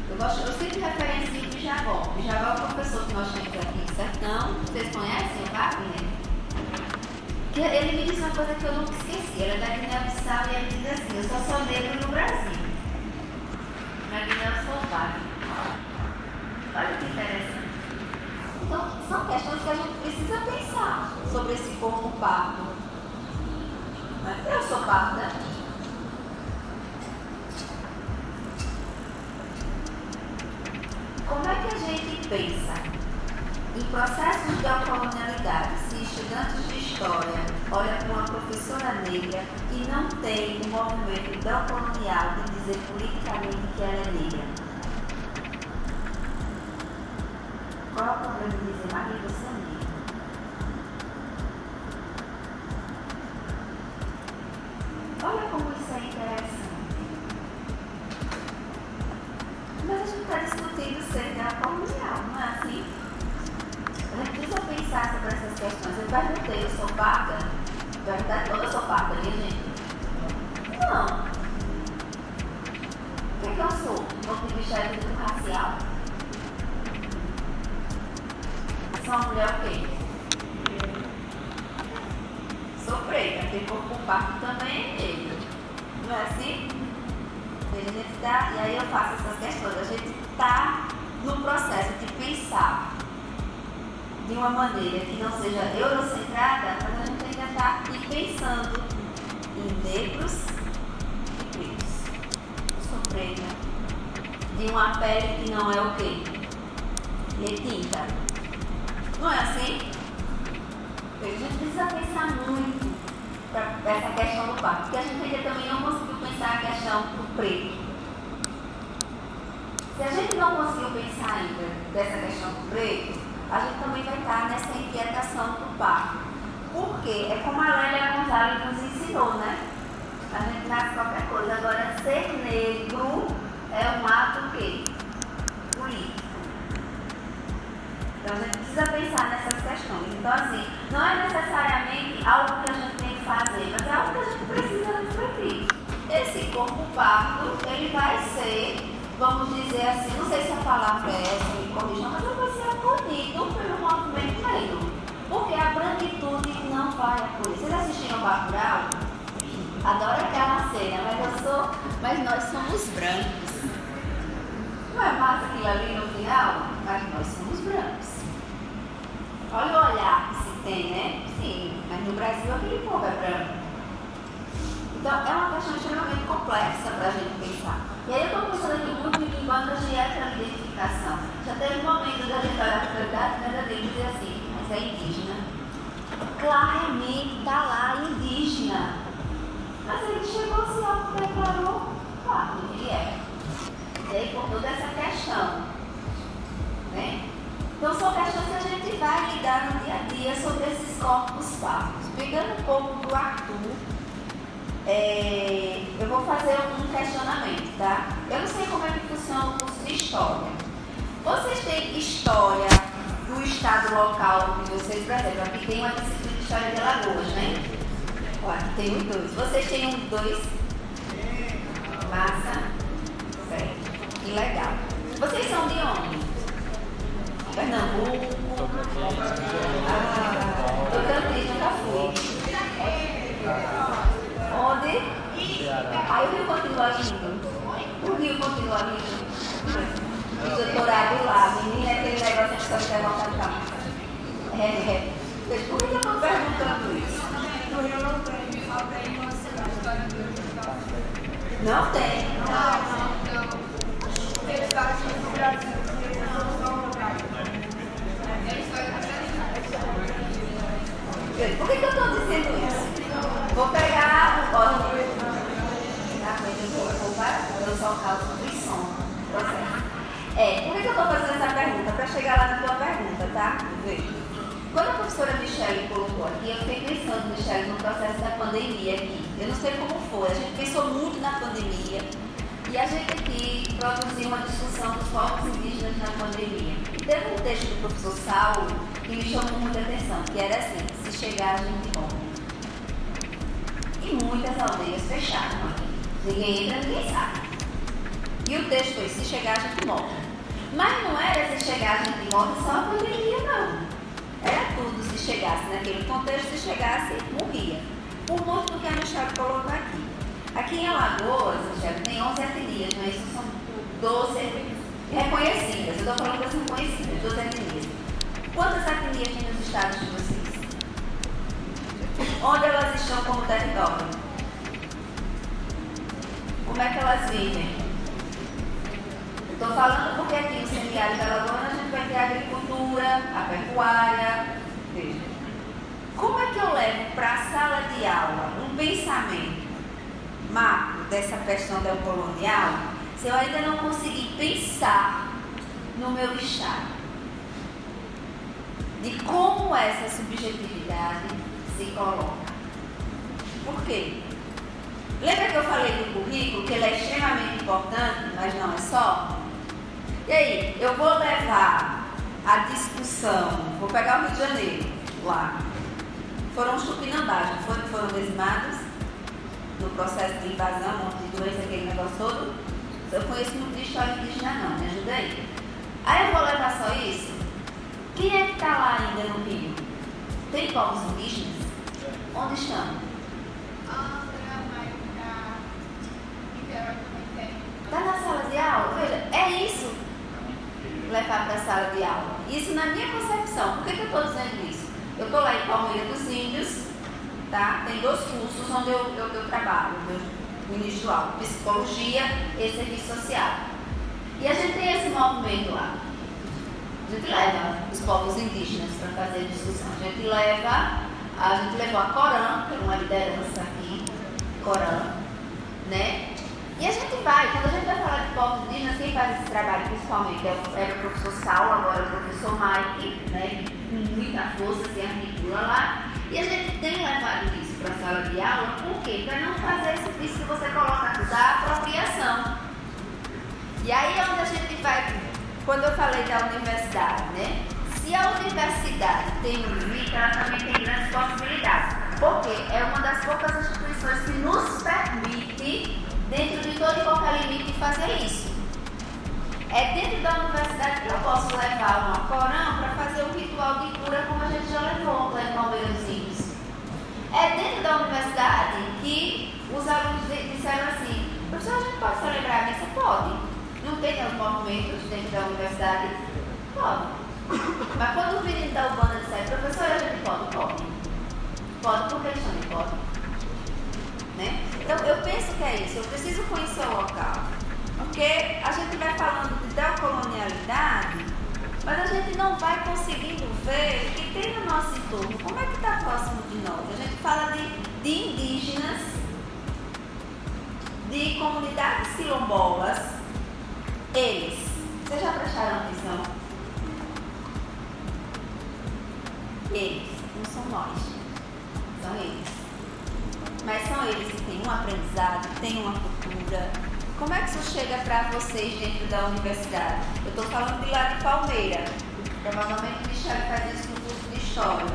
Eu sempre referencio o Djaval. O Djaval é um professor que nós temos aqui em Sertão. Vocês conhecem o Wagner? Que ele me disse uma coisa que eu nunca esqueci. Ele é da Guiné-Bissau e ele diz assim: eu só sou negro no Brasil. Na Guiné eu sou Wagner. Olha que interessante. Então, são questões que a gente precisa pensar sobre esse corpo pardo. Eu sou parda. Como é que a gente pensa em processos de colonialidade se estudantes de história olham para uma professora negra e não tem um movimento decolonial de dizer politicamente que ela é negra? Qual é o problema de dizer, Maria, você é negra? Olha como isso é interessante. Mas a gente está discutindo ser neocolonial, não é assim? A gente precisa pensar sobre essas questões. Eu perguntei, eu sou parda? Verdade, eu sou parda, minha gente? Não. O que eu sou? Do ponto de vista étnico-racial? Sou uma mulher o quê? Sou preta, tem corpo pardo também é negro. Não é assim? E aí eu faço essas questões. A gente está no processo de pensar de uma maneira que não seja eurocentrada, mas a gente ainda está aqui pensando em negros e pretos. Sou preta. De uma pele que não é o quê? Retinta. Não é assim? A gente precisa pensar muito para essa questão do parto, porque a gente ainda também não conseguiu pensar a questão do preto. Se a gente não conseguiu pensar ainda dessa questão do preto, a gente também vai estar nessa inquietação do parto. Porque é como a Lélia Gonzalez nos ensinou, né? A gente nasce qualquer coisa. Agora, ser negro é um ato quê? Político. Então a gente precisa pensar nessas questões. Então, assim, não é necessariamente algo que a gente tem que fazer, mas é algo que a gente precisa refletir. Esse corpo pardo, ele vai ser, vamos dizer assim, não sei se a palavra é essa, me corrijam, mas ele vai ser acolhido pelo movimento negro. Porque a branquitude não vai acolher. Vocês assistiram o Bacurau? Adoro aquela cena, mas nós somos brancos. Não é massa aquilo ali no final? Mas nós somos brancos. Olha o olhar que se tem, né? Sim, mas no Brasil aquele povo é branco. Então é uma questão extremamente complexa para a gente pensar. E aí eu estou pensando aqui muito em bandas de heteroidentificação. Já teve um momento da gente olhar para a realidade verdadeira e dizer assim, mas é indígena. Claramente está lá indígena. Mas ele chegou, se autodeclarou, claro, ele é. E aí por toda essa questão, né? Então são questões que a gente vai lidar no dia a dia sobre esses corpos pardos. Pegando um pouco do Arthur, eu vou fazer um questionamento, tá? Eu não sei como é que funciona o curso de História. Vocês têm História do estado local de vocês, por exemplo, aqui tem uma disciplina de História de Alagoas, né? Ó, aqui tem os dois. Vocês têm um, dois? Massa? Certo. Que legal. Vocês são de onde? Pernambuco? Tocantins, nunca fui. Onde? Aí o Rio continua lindo. O Rio continua lindo. O doutorado lá, menina, aquele negócio que só quer voltar pra cá. Por que eu estou perguntando isso? No Rio não tem, só tem uma cidade. Não tem? Não. Tem cidades no Brasil que não são no Brasil. Por que eu estou dizendo isso? Vou pegar o código. Eu só causa do som. Por que eu estou fazendo essa pergunta? Para chegar lá na tua pergunta, tá? Veja. Quando a professora Michele colocou aqui, eu fiquei pensando, Michele, no processo da pandemia aqui. Eu não sei como foi, a gente pensou muito na pandemia e a gente aqui produziu uma discussão dos povos indígenas na pandemia. Teve um texto do professor Saulo que me chamou muita atenção, que era assim, se chegar a gente morre. E muitas aldeias fecharam aqui. Ninguém entra, ninguém sai. E o texto foi, se chegar a gente morre. Mas não era se chegar a gente morre só a pandemia, não. Era tudo, se chegasse naquele contexto, se chegasse, morria. Por muito do que a Michelle colocou aqui. Aqui em Alagoas, Michelle, tem 11 etnias, mas isso são 12 reconhecidas. Eu estou falando das reconhecidas, 12 etnias. Quantas etnias tem nos estados de vocês? Onde elas estão como território? Como é que elas vivem? Estou falando porque aqui no semiárido da Alagoas a gente vai ter a agricultura, a pecuária. Veja. Como é que eu levo para a sala de aula um pensamento macro dessa questão neocolonial se eu ainda não conseguir pensar no meu estado? De como essa subjetividade se coloca. Por quê? Lembra que eu falei do currículo, que ele é extremamente importante, mas não é só? E aí, eu vou levar a discussão, vou pegar o Rio de Janeiro, lá. Foram os tupinambás, não foram que foram dizimados no processo de invasão, um monte de doença, aquele negócio todo? Eu conheço muito de história indígena não, me ajuda aí. Aí eu vou levar só isso? Quem é que está lá ainda no Rio? Tem povos indígenas? Onde estão? Está na sala de aula? Veja, é isso levar para a sala de aula. Isso na minha concepção. Por que eu estou dizendo isso? Eu estou lá em Palmeira dos Índios, tá? Tem 2 cursos onde eu trabalho, meu ministro psicologia e serviço social. E a gente tem esse movimento lá. A gente leva os povos indígenas para fazer discussão. A gente levou a Corã, que é uma liderança aqui, Corã, né? E a gente vai, quando a gente vai falar de povos indígenas, quem faz esse trabalho principalmente era o professor Saulo, agora o professor Mike, né? Com muita força se articula lá. E a gente tem levado isso para a sala de aula, por quê? Para não fazer isso que você coloca aqui, da apropriação. E aí é onde a gente vai, quando eu falei da universidade, né? Se a universidade tem um limite, ela também tem grandes possibilidades. Porque é uma das poucas instituições que nos permite, dentro de todo e qualquer limite, fazer isso. É dentro da universidade que eu posso levar uma Corã para fazer um ritual de cura, como a gente já levou lá em Palmeira dos Índios. É dentro da universidade que os alunos disseram assim: professor, a gente pode celebrar a missa? Pode. Não tem os movimentos dentro da universidade? Pode. Mas quando o menino da Urbana disser: professor, a gente pode? Pode. Pode porque eles também podem. Né? Então eu penso que é isso, eu preciso conhecer o local. Porque a gente vai falando de decolonialidade, mas a gente não vai conseguindo ver o que tem no nosso entorno. Como é que está próximo de nós? A gente fala de indígenas, de comunidades quilombolas. Eles, vocês já prestaram atenção? Eles, não são nós, são eles. Mas são eles que têm um aprendizado, têm uma cultura. Como é que isso chega para vocês dentro da universidade? Eu estou falando de lá de Palmeira. Provavelmente o Michel faz isso no curso de História.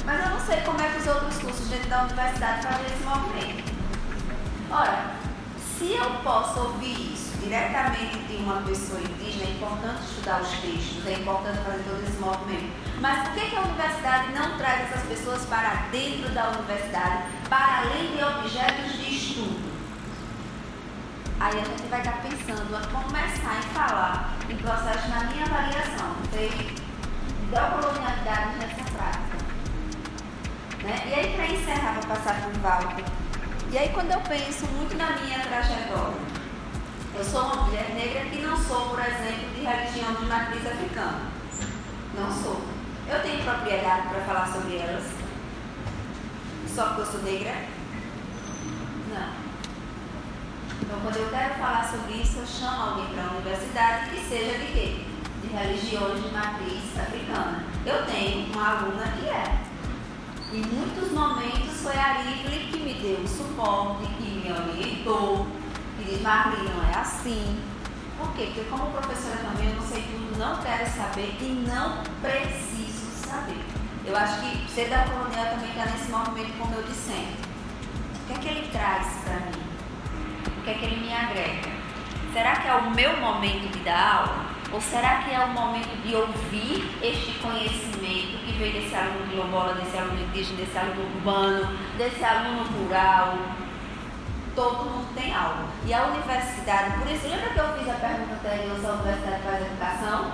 Mas eu não sei como é que os outros cursos dentro da universidade fazem esse movimento. Ora, se eu posso ouvir isso diretamente de uma pessoa indígena, é importante estudar os textos, é importante fazer todo esse movimento. Mas por que a universidade não traz essas pessoas para dentro da universidade, para além de objetos de estudo? Aí a gente vai estar pensando a começar a falar em processo na minha avaliação, de decolonialidade nessa prática. Né? E aí, para encerrar, vou passar para o Walter. E aí, quando eu penso muito na minha trajetória, eu sou uma mulher negra que não sou, por exemplo, de religião de matriz africana. Não sou. Eu tenho propriedade para falar sobre elas. Só porque eu sou negra? Não. Então, quando eu quero falar sobre isso, eu chamo alguém para a universidade que seja de quê? De religiões de matriz africana. Eu tenho uma aluna que é. Em muitos momentos foi a Rivli que me deu o suporte, que me orientou, que diz: Marli, não é assim. Por quê? Porque como professora também eu não sei tudo, não quero saber e não preciso saber. saber. Eu acho que ser da colonial também está nesse movimento como eu dissente. O que é que ele traz para mim? O que é que ele me agrega? Será que é o meu momento de dar aula? Ou será que é o momento de ouvir este conhecimento que vem desse aluno quilombola, desse aluno indígena, desse aluno urbano, desse aluno rural? Todo mundo tem algo. E a universidade, por isso, lembra que eu fiz a pergunta anterior se a universidade faz educação?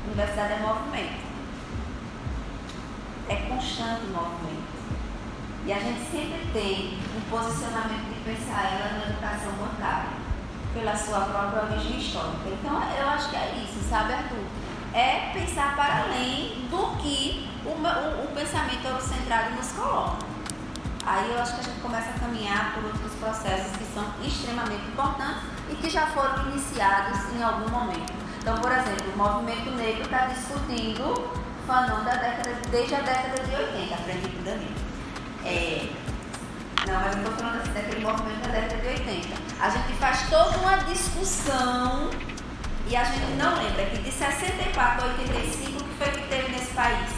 A universidade é movimento. É constante o movimento. E a gente sempre tem um posicionamento de pensar ela na educação bancária, pela sua própria origem histórica. Então, eu acho que é isso, sabe, Arthur? É pensar para além do que o pensamento eurocentrado nos coloca. Aí eu acho que a gente começa a caminhar por outros processos que são extremamente importantes e que já foram iniciados em algum momento. Então, por exemplo, o movimento negro está discutindo Fanon desde a década de 80, aprendi com o Danilo. Não, mas eu estou falando assim, daquele movimento da década de 80. A gente faz toda uma discussão e a gente não lembra que de 64 a 85, o que foi que teve nesse país?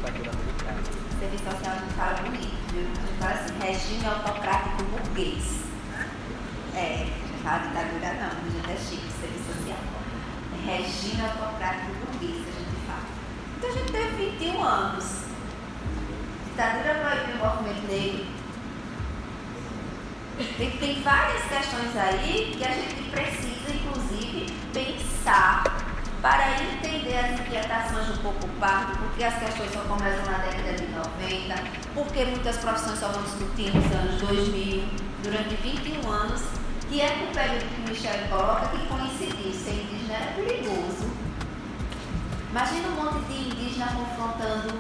O serviço social a gente fala bonito, viu? A gente fala assim, regime autocrático burguês. Não fala ditadura não, a gente é chique, serviço social. Regime autocrático burguês, a gente fala. Então a gente teve 21 anos. Ditadura proibiu o movimento negro. Tem várias questões aí que a gente precisa, inclusive, pensar para entender as inquietações do povo pardo, porque as questões só começam na década de 90, porque muitas profissões só vão discutir nos anos 2000, durante 21 anos, que é o período que o Michel coloca, que coincidiu, ser indígena era perigoso. Imagina um monte de indígena confrontando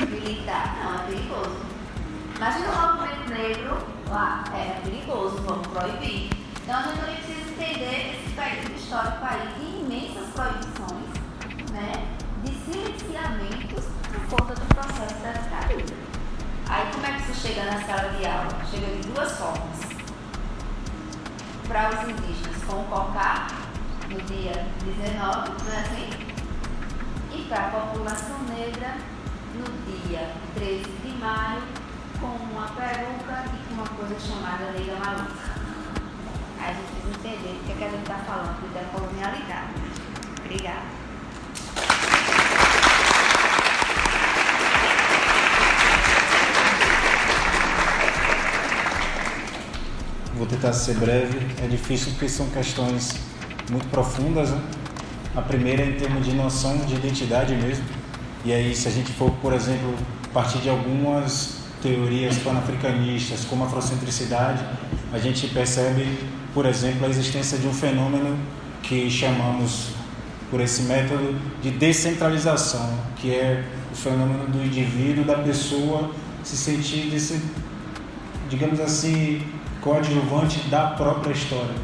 militar, não, é perigoso. Imagina o movimento negro lá, é perigoso, vamos proibir. Então a gente também precisa entender esse período histórico aí de imensas proibições, né, de silenciamentos por conta do processo da ditadura. Aí como é que isso chega na sala de aula? Chega de duas formas. Para os indígenas com o COCA no dia 19, não é assim? E para a população negra no dia 13 de maio, com uma peruca e com uma coisa chamada Liga Maluca. Aí a gente precisa entender o que a gente está falando da colonialidade. Obrigada. Vou tentar ser breve, é difícil porque são questões muito profundas, né? A primeira é em termos de noção de identidade mesmo. E aí, se a gente for, por exemplo, partir de algumas teorias panafricanistas, como a afrocentricidade, a gente percebe, por exemplo, a existência de um fenômeno que chamamos, por esse método, de descentralização, que é o fenômeno do indivíduo, da pessoa se sentir, digamos assim, coadjuvante da própria história,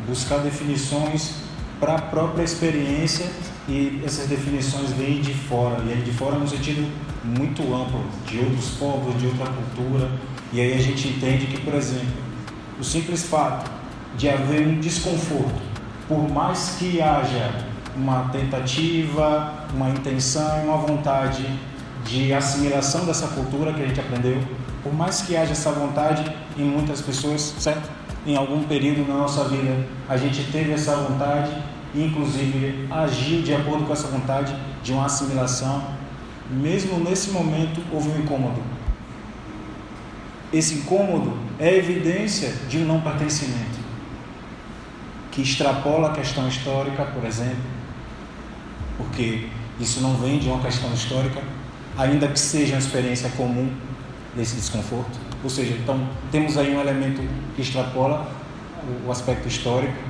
buscar definições para a própria experiência. E essas definições vêm de fora, e aí de fora no sentido muito amplo, de outros povos, de outra cultura. E aí a gente entende que, por exemplo, o simples fato de haver um desconforto, por mais que haja uma tentativa, uma intenção, uma vontade de assimilação dessa cultura que a gente aprendeu, por mais que haja essa vontade em muitas pessoas, certo? Em algum período na nossa vida a gente teve essa vontade, inclusive agiu de acordo com essa vontade de uma assimilação. Mesmo nesse momento houve um incômodo. Esse incômodo é evidência de um não pertencimento, que extrapola a questão histórica, por exemplo, porque isso não vem de uma questão histórica, ainda que seja uma experiência comum desse desconforto. Ou seja, então temos aí um elemento que extrapola o aspecto histórico,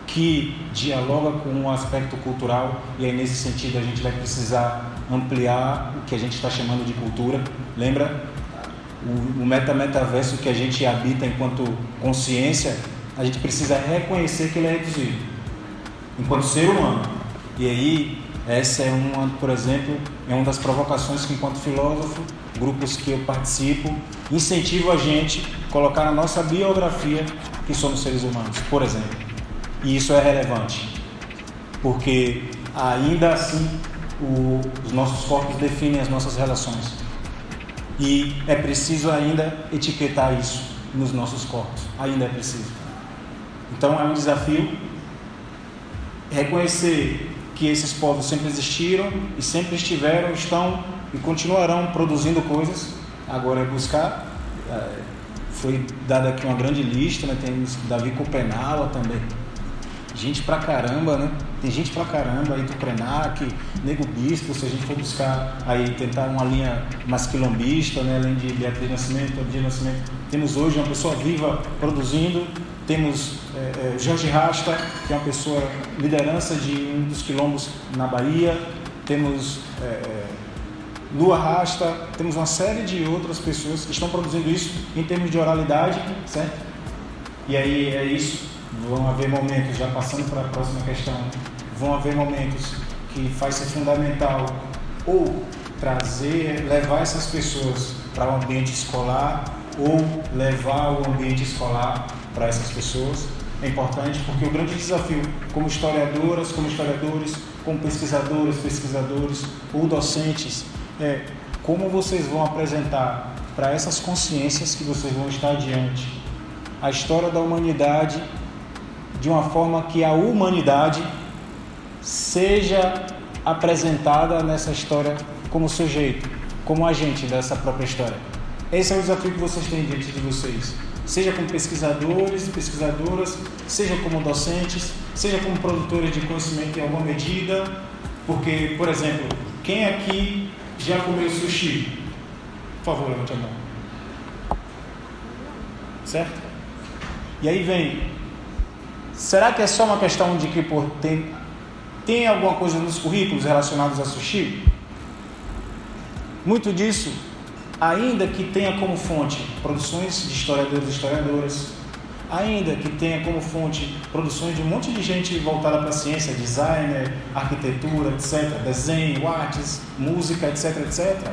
que dialoga com o aspecto cultural, e aí nesse sentido a gente vai precisar ampliar o que a gente está chamando de cultura. Lembra? O metaverso que a gente habita enquanto consciência, a gente precisa reconhecer que ele é reduzido enquanto ser humano. E aí essa é uma, por exemplo, é uma das provocações que, enquanto filósofo, grupos que eu participo, incentivo a gente a colocar na nossa biografia que somos seres humanos, por exemplo. E isso é relevante, porque ainda assim os nossos corpos definem as nossas relações. E é preciso ainda etiquetar isso nos nossos corpos. Ainda é preciso. Então é um desafio reconhecer que esses povos sempre existiram e sempre estiveram, estão e continuarão produzindo coisas. Agora é buscar. Foi dada aqui uma grande lista, né? Temos Davi Copenhague também. Gente pra caramba, né? Tem gente pra caramba aí do Krenak, Nego Bispo, se a gente for buscar aí, tentar uma linha mais quilombista, né? Além de Beatriz Nascimento, Abdias Nascimento, temos hoje uma pessoa viva produzindo, temos Jorge Rasta, que é uma pessoa, liderança de um dos quilombos na Bahia, temos Lua Rasta, temos uma série de outras pessoas que estão produzindo isso em termos de oralidade, certo? E aí é isso. Vão haver momentos, já passando para a próxima questão, vão haver momentos que faz ser fundamental ou levar essas pessoas para o ambiente escolar ou levar o ambiente escolar para essas pessoas. É importante porque o grande desafio, como historiadoras, como historiadores, como pesquisadores ou docentes, é como vocês vão apresentar para essas consciências que vocês vão estar adiante a história da humanidade de uma forma que a humanidade seja apresentada nessa história como sujeito, como agente dessa própria história. Esse é o desafio que vocês têm diante de vocês, seja como pesquisadores e pesquisadoras, seja como docentes, seja como produtores de conhecimento em alguma medida, porque, por exemplo, quem aqui já comeu sushi? Por favor, levante a mão. Certo? E aí vem... Será que é só uma questão de que tem alguma coisa nos currículos relacionados a sushi? Muito disso, ainda que tenha como fonte produções de historiadores e historiadoras, ainda que tenha como fonte produções de um monte de gente voltada para a ciência, designer, arquitetura, etc., desenho, artes, música, etc., etc.,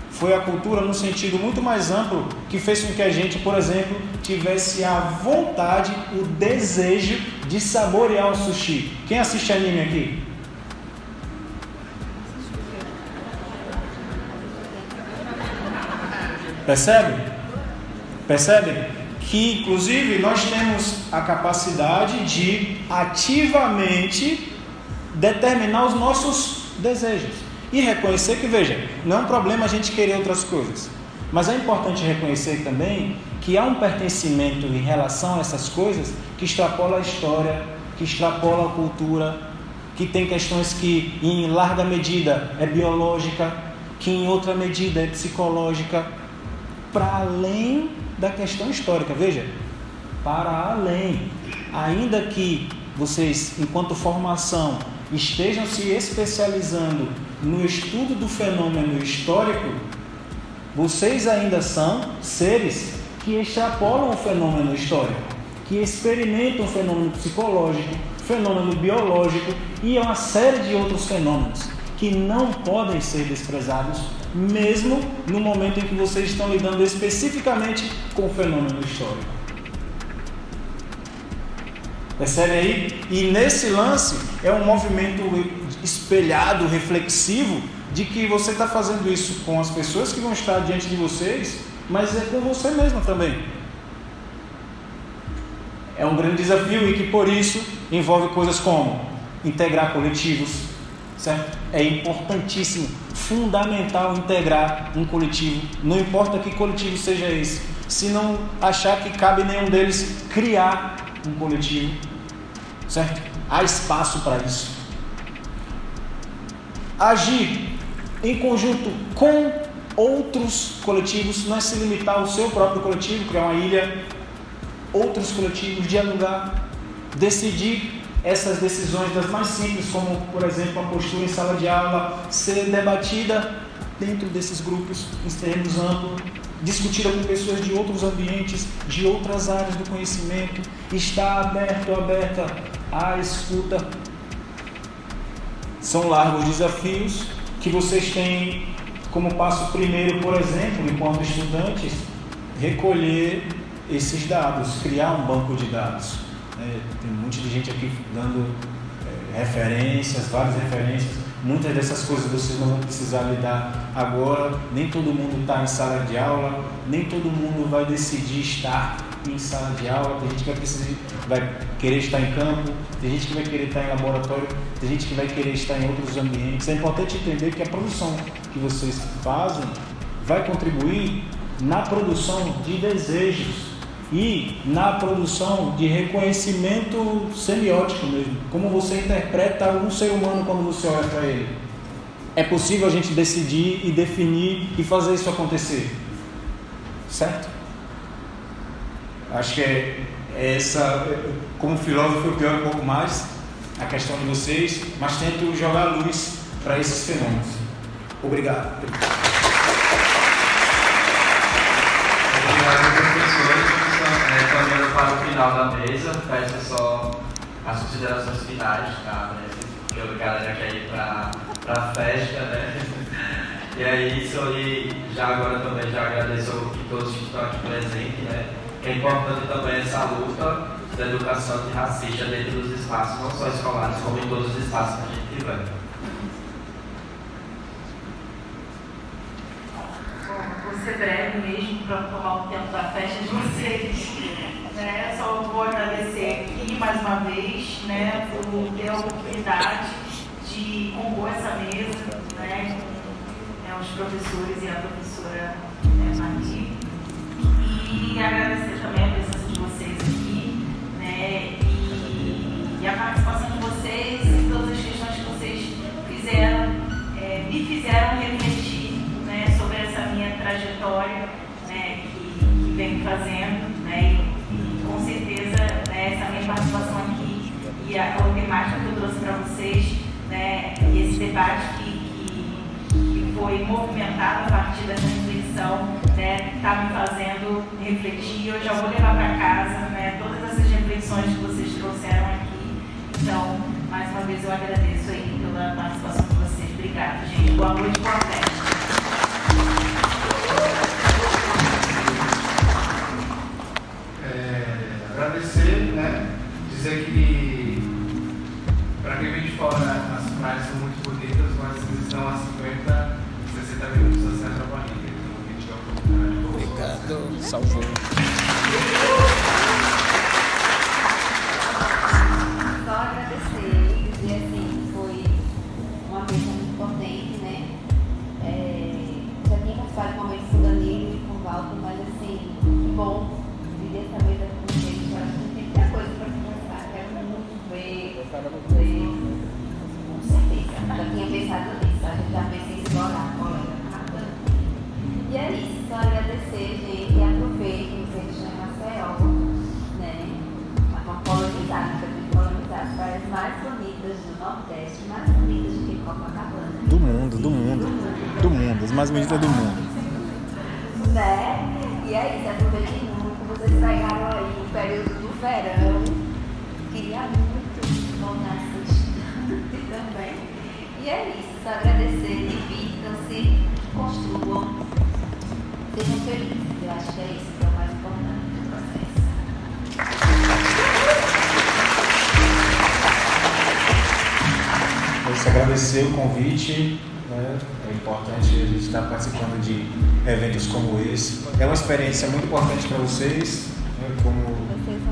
foi a cultura no sentido muito mais amplo que fez com que a gente, por exemplo, tivesse a vontade, o desejo de saborear o sushi. Quem assiste anime aqui? Percebe? Que, inclusive, nós temos a capacidade de ativamente determinar os nossos desejos. E reconhecer que, veja, não é um problema a gente querer outras coisas, mas é importante reconhecer também que há um pertencimento em relação a essas coisas que extrapola a história, que extrapola a cultura, que tem questões que em larga medida é biológica, que em outra medida é psicológica, para além da questão histórica. Veja, para além, ainda que vocês, enquanto formação, estejam se especializando no estudo do fenômeno histórico, vocês ainda são seres que extrapolam o fenômeno histórico, que experimentam o fenômeno psicológico, fenômeno biológico e uma série de outros fenômenos que não podem ser desprezados, mesmo no momento em que vocês estão lidando especificamente com o fenômeno histórico. Percebe aí? E nesse lance é um movimento espelhado, reflexivo, de que você está fazendo isso com as pessoas que vão estar diante de vocês, mas é com você mesmo também. É um grande desafio e que por isso envolve coisas como integrar coletivos, certo? É importantíssimo, fundamental integrar um coletivo, não importa que coletivo seja esse, se não achar que cabe nenhum deles criar um coletivo, certo? Há espaço para isso. Agir em conjunto com outros coletivos, não é se limitar ao seu próprio coletivo, criar uma ilha, outros coletivos, dialogar, decidir essas decisões das mais simples, como, por exemplo, a postura em sala de aula, ser debatida dentro desses grupos, em termos amplos, discutida com pessoas de outros ambientes, de outras áreas do conhecimento, estar aberto ou aberta à escuta. São largos desafios que vocês têm como passo primeiro, por exemplo, enquanto estudantes, recolher esses dados, criar um banco de dados. Tem um monte de gente aqui dando referências, várias referências. muitas dessas coisas vocês não vão precisar lidar agora. Nem todo mundo está em sala de aula, nem todo mundo vai decidir estar em sala de aula. Tem gente que vai querer estar em campo, tem gente que vai querer estar em laboratório, tem gente que vai querer estar em outros ambientes. É importante entender que a produção que vocês fazem vai contribuir na produção de desejos e na produção de reconhecimento semiótico mesmo. Como você interpreta um ser humano quando você olha para ele. É possível a gente decidir e definir e fazer isso acontecer. Certo? Acho que essa, como filósofo, eu pioro um pouco mais a questão de vocês, mas tento jogar luz para esses fenômenos. Obrigado. Obrigado, professores. Caminhando para o final da mesa, peço só as considerações finais, tá? Porque a galera quer ir para a festa, né? E é isso, e já agora também já agradeço a todos que estão aqui presentes, né? É importante também essa luta da educação antirracista dentro dos espaços, não só escolares, como em todos os espaços que a gente tiver. Vou ser breve mesmo para tomar o tempo da festa de vocês. Né? Só vou agradecer aqui mais uma vez, né, por ter a oportunidade de compor essa mesa, né, com os professores e a professora Marie. E agradecer também a presença de vocês aqui, né, e a participação de vocês e todas as questões que vocês fizeram, me fizeram refletir, né, sobre essa minha trajetória, né, que venho fazendo, né, e com certeza, né, essa minha participação aqui e a temática que eu trouxe para vocês, né, e esse debate que foi movimentado a partir dessa reflexão, né, está me fazendo refletir. Eu já vou levar para casa, né, todas essas reflexões que vocês trouxeram aqui. Então, mais uma vez eu agradeço aí pela participação de vocês. Obrigada, gente. Boa noite, boa festa. Agradecer, né? Dizer que para quem vem de fora, as praias são muito bonitas, mas eles estão a 50, 60 minutos a Serra da Barriga. Então a gente vai oportunidade. Obrigado, salvou. Só agradecer, dizer assim, foi uma mesa muito potente, né? Já tinha participado do momento com o Danilo e com o Walter, mas assim, que bom viver essa mesa com vocês. Eu acho que tem muita coisa para conversar, quero muito ver, com certeza. Já tinha pensado nisso, a gente já pensa em explorar a colega. E é isso, só agradecer, gente, e aproveitem vocês estão em Maceió, né? Uma colonizada, praias mais bonitas do Nordeste, mais bonitas do que Copacabana. Do mundo, as mais bonitas do mundo. Né? E é isso, aproveitem muito, vocês pegaram aí o período do verão, queria muito voltar a assistir também. E é isso, só agradecer, divirtam-se, construam, sejam felizes, eu acho que é isso que é o mais importante do processo. Agradecer o convite, né? É importante a gente estar participando de eventos como esse. É uma experiência muito importante para vocês, né? Como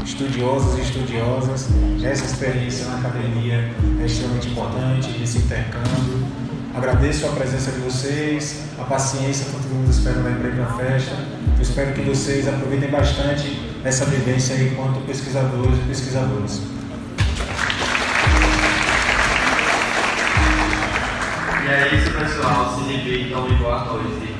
estudiosos e estudiosas. Essa experiência na academia é extremamente importante, esse intercâmbio. Agradeço a presença de vocês, a paciência que todo mundo espera na empresa da festa. Eu espero que vocês aproveitem bastante essa vivência enquanto pesquisadores e pesquisadoras. E é isso, pessoal. Se divirtam e boa noite.